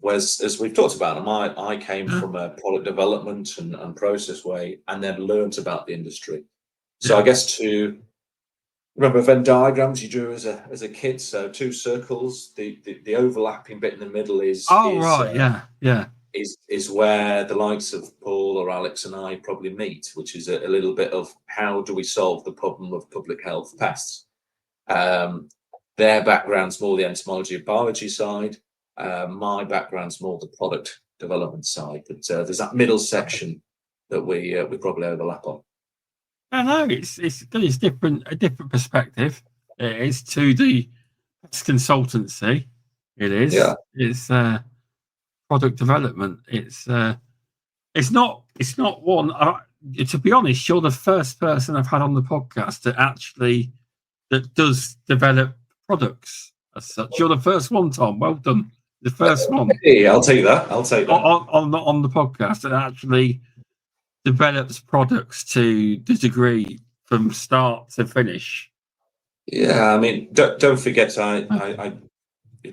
Whereas, as we've talked about, I came from a product development and process way, and then learnt about the industry. So I guess to remember Venn diagrams you drew as a kid. So two circles, the overlapping bit in the middle is where the likes of Paul or Alex and I probably meet, which is a little bit of how do we solve the problem of public health pests. Their background's more the entomology and biology side. My background's more the product development side. But there's that middle section that we probably overlap on. I know it's different, a different perspective. It is to the consultancy. It is. Yeah. It's product development. It's not one. To be honest, you're the first person I've had on the podcast that does develop products as such. You're the first one, Tom. Well done. The first one. Yeah, I'll take that. On the podcast that actually develops products to the degree from start to finish. Yeah, I mean, don't forget, I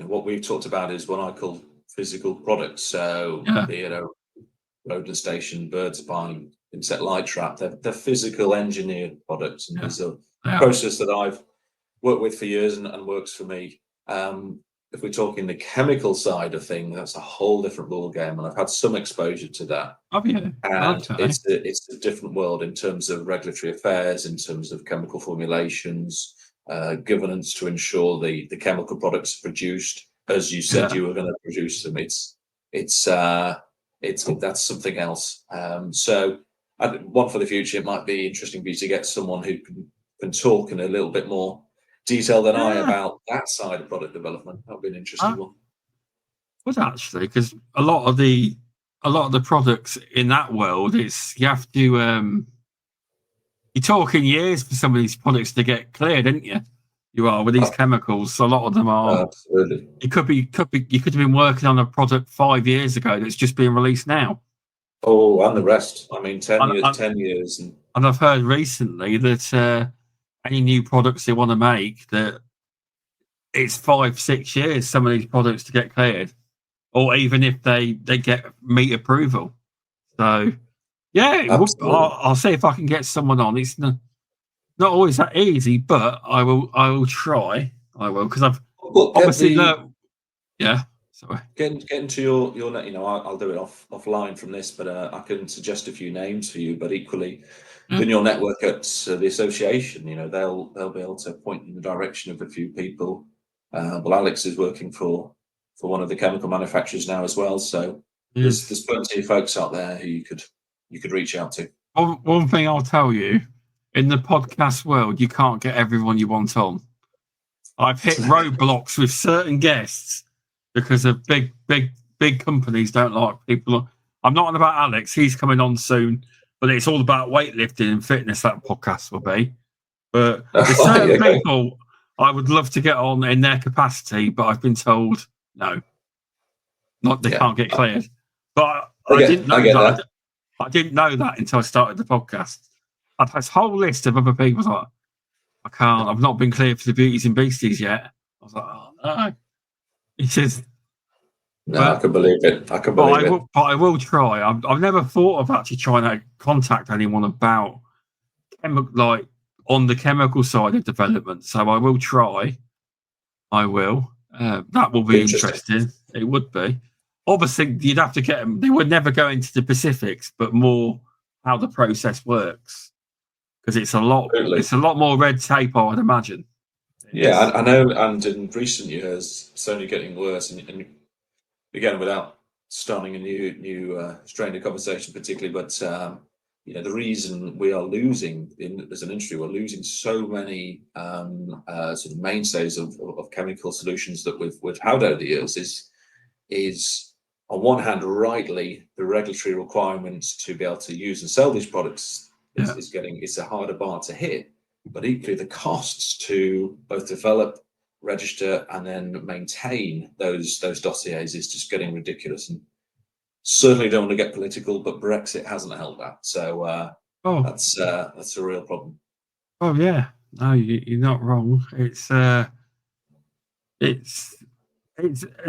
what we've talked about is what I call physical products. So, rodent station, bird spine, insect light trap, they're physical engineered products, and there's a process that I've worked with for years and works for me. If we're talking the chemical side of things, that's a whole different ball game, and I've had some exposure to that. And it's a different world in terms of regulatory affairs, in terms of chemical formulations, governance to ensure the chemical products are produced as you said you were going to produce them. That's something else. So one for the future, it might be interesting for you to get someone who can talk in a little bit more detail than I about that side of product development. That'll be an interesting one. Well, actually, because a lot of the products in that world, it's you have to you're talking years for some of these products to get cleared, aren't you? You are with these chemicals. A lot of them are. Absolutely. You could have been working on a product 5 years ago that's just being released now. Oh, and the rest. I mean, 10 years. And I've heard recently that any new products they want to make, that it's 5-6 years, some of these products to get cleared, or even if they get meet approval. So, I'll see if I can get someone on. It's not always that easy, but I will try. I will, because I've obviously learned. Yeah. Sorry. Getting to your I'll do it offline from this, but I can suggest a few names for you. But equally, in your network at the association, they'll be able to point in the direction of a few people. Well, Alex is working for one of the chemical manufacturers now as well. So there's plenty of folks out there who you could reach out to. One thing I'll tell you, in the podcast world, you can't get everyone you want on. I've hit roadblocks with certain guests because of big companies don't like people. I'm not on about Alex. He's coming on soon, but it's all about weightlifting and fitness, that podcast will be. But there's certain people I would love to get on in their capacity, but I've been told no. They can't get cleared. But I didn't know that. I didn't know that until I started the podcast. I've had this whole list of other people like, I can't, I've not been cleared for the Beauties and Beasties yet. I was like, oh no. He says, I can believe it. But I will try. I've never thought of actually trying to contact anyone about on the chemical side of development. So I will try. I will. That will be interesting. It would be. Obviously, you'd have to get them. They would never go into the specifics, but more how the process works. because it's a lot more red tape, I would imagine. Yeah, I know, and in recent years, it's only getting worse. And again, without starting a new strain of conversation, particularly, but the reason we are losing as an industry, we're losing so many sort of mainstays of chemical solutions that we've had over the years is on one hand, rightly, the regulatory requirements to be able to use and sell these products is getting, it's a harder bar to hit, but equally the costs to both develop, register, and then maintain those dossiers is just getting ridiculous. And certainly don't want to get political, but Brexit hasn't helped that. So that's a real problem. Oh yeah, no, you're not wrong. It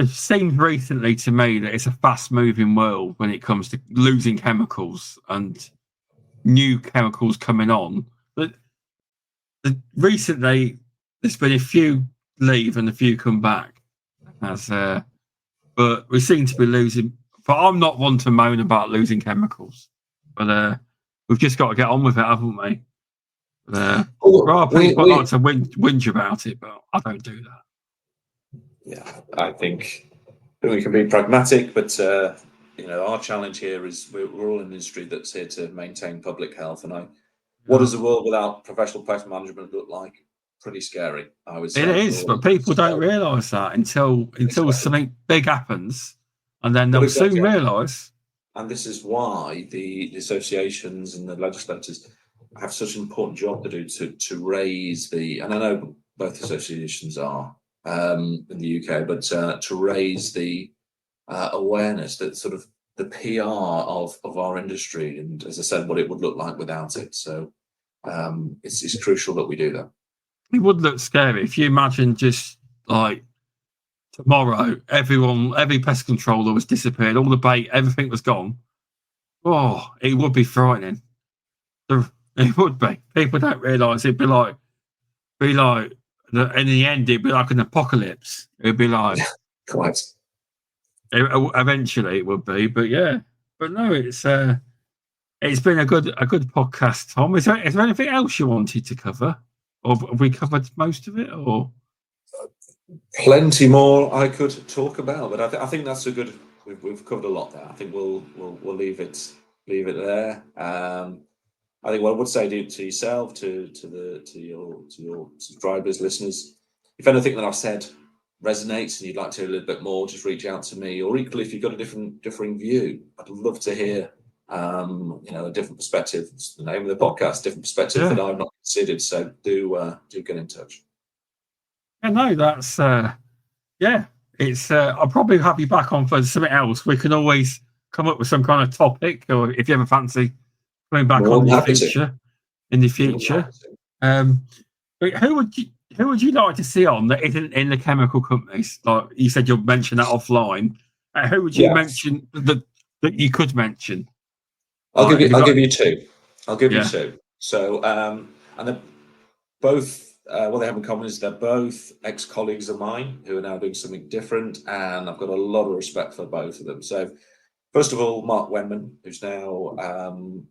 seems recently to me that it's a fast-moving world when it comes to losing chemicals and new chemicals coming on. But recently, there's been a few leave and a few come back. But we seem to be losing. But I'm not one to moan about losing chemicals. But we've just got to get on with it, haven't we? People like to whinge about it, but I don't do that. Yeah, I think we can be pragmatic, but our challenge here is we're all in an industry that's here to maintain public health. And what does the world without professional pest management look like? Pretty scary, I would say. It is, but people don't realise that until something big happens, and then they'll soon realise. And this is why the associations and the legislators have such an important job to do to raise and I know both associations are in the UK, but to raise the awareness that sort of the PR of our industry, and as I said, what it would look like without it. So it's crucial that we do that. It would look scary if you imagine just like tomorrow, every pest controller was disappeared, all the bait, everything was gone. Oh, it would be frightening. It would be. People don't realise it'd be like in the end, it'd be like an apocalypse. It'd be like quite. Eventually, it would be, but yeah. But no, it's been a good podcast, Tom. Is there anything else you wanted to cover, or have we covered most of it? Or plenty more I could talk about, but I think that's a good. We've covered a lot there. I think we'll leave it there. I think what I would say to yourself, to your subscribers, listeners, if anything that I've said resonates and you'd like to hear a little bit more, just reach out to me. Or equally, if you've got a differing view, I'd love to hear a different perspective. It's the name of the podcast, different perspective that I've not considered. So do get in touch. Yeah, no, that's It's I'll probably have you back on for something else. We can always come up with some kind of topic, or if you ever fancy coming back on in the future. But who would you like to see on that isn't in the chemical companies? Like you said, you'll mention that offline. Who would you mention that you could mention? I'll give you two. So and they're both what they have in common is they're both ex-colleagues of mine who are now doing something different, and I've got a lot of respect for both of them. So first of all, Mark Wenman, who's now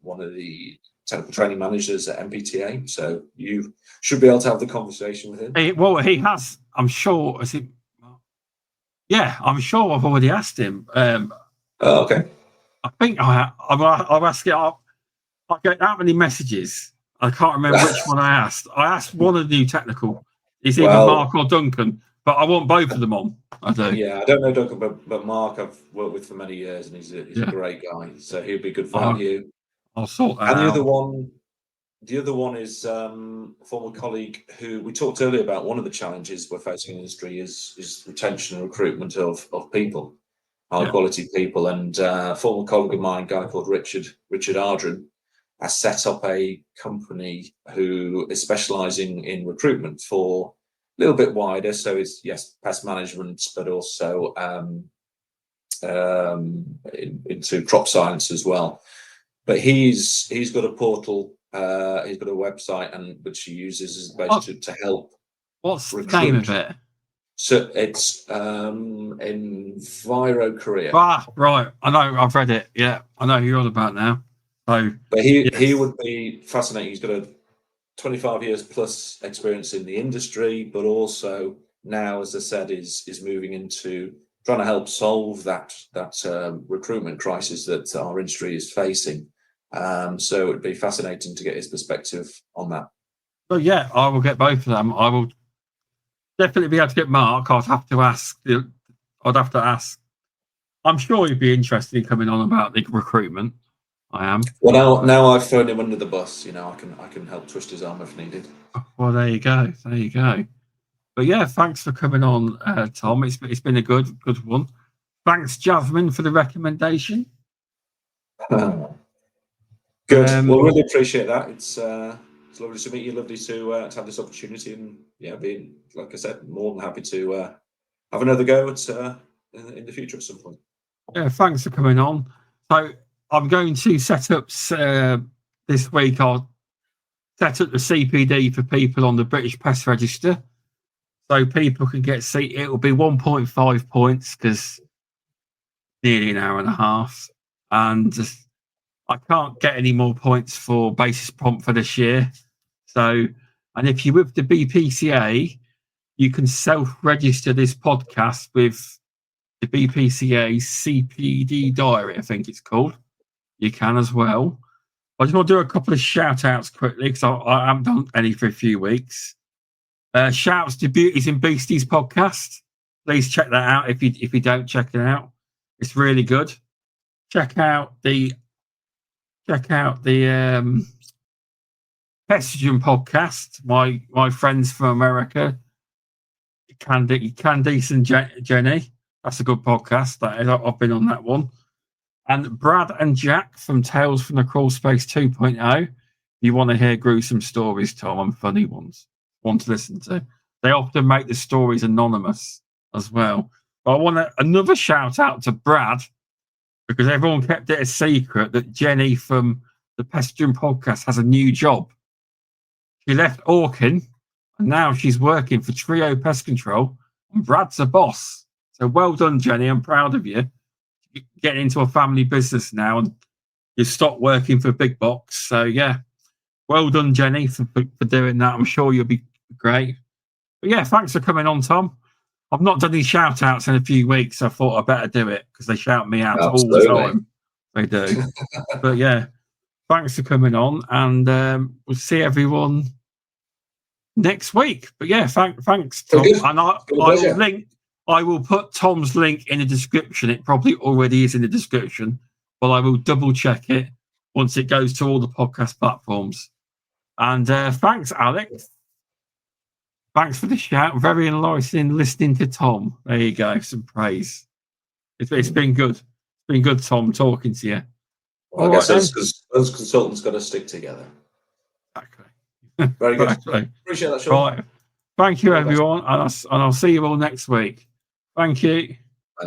one of the technical training managers at MBTA. So you should be able to have the conversation with him. He has. I'm sure. I'm sure I've already asked him. Okay. I think I'll ask it. I get that many messages. I can't remember which one I asked. I asked one of the new technical. It's either Mark or Duncan, but I want both of them on. I do. Yeah, I don't know Duncan, but Mark I've worked with for many years, and he's a great guy. So he'll be good value. I'll sort that out. And the other one is a former colleague who we talked earlier about. One of the challenges we're facing in the industry is retention and recruitment of people, high quality people. And a former colleague of mine, a guy called Richard Ardren, has set up a company who is specialising in recruitment for a little bit wider. So it's pest management, but also into crop science as well. But he's got a portal, he's got a website, and which he uses as basically to help. What's recruit. The name of it? So it's Enviro Career. Right. I know. I've read it. Yeah, I know who you're on about now. So, but he would be fascinating. He's got 25 years plus experience in the industry, but also now, as I said, is moving into trying to help solve that recruitment crisis that our industry is facing. So it'd be fascinating to get his perspective on that. But yeah, I will get both of them. I will definitely be able to get Mark. I'd have to ask. I'm sure he'd be interested in coming on about the recruitment. I am. Well, now I've thrown him under the bus. I can help twist his arm if needed. Well, there you go. But yeah, thanks for coming on, Tom. It's been a good one. Thanks, Jasmine, for the recommendation. Good. Well, really appreciate that. It's lovely to meet you. Lovely to have this opportunity, and being, like I said, more than happy to have another go at in the future at some point. Yeah, thanks for coming on. So I'm going to set up this week. I'll set up the CPD for people on the British Pest Register, so people can get it'll be 1.5 points because nearly an hour and a half, and I can't get any more points for basis prompt for this year. So, and if you're with the BPCA, you can self-register this podcast with the BPCA CPD diary, I think it's called. You can as well. I just want to do a couple of shout-outs quickly because I haven't done any for a few weeks. Shouts to Beauties and Beasties podcast. Please check that out if you don't check it out. It's really good. Check out the Pest-management podcast. My friends from America, Candice and Jenny. That's a good podcast. I've been on that one. And Brad and Jack from Tales from the Crawl Space 2.0. You want to hear gruesome stories, Tom, and funny ones. Want to listen to. They often make the stories anonymous as well. But I want another shout out to Brad, because everyone kept it a secret that Jenny from the Pest-management podcast has a new job. She left Orkin, and now she's working for Trio Pest Control, and Brad's a boss. So well done, Jenny. I'm proud of you. You're getting into a family business now, and you've stopped working for Big Box. So yeah, well done, Jenny, for doing that. I'm sure you'll be great. But yeah, thanks for coming on, Tom. I've not done any shout outs in a few weeks. So I thought I'd better do it because they shout me out all the time. They do. But yeah, thanks for coming on, and we'll see everyone next week. But yeah, thanks, Tom. And I will put Tom's link in the description. It probably already is in the description, but I will double check it once it goes to all the podcast platforms. And thanks, Alex. Thanks for the shout. Very enlightening listening to Tom. There you go. Some praise. It's been good. It's been good, Tom, talking to you. Well, I guess those consultants got to stick together. Exactly. Very good. Exactly. Appreciate that, Shaun. Right. Thank you, everyone. And I'll see you all next week. Thank you.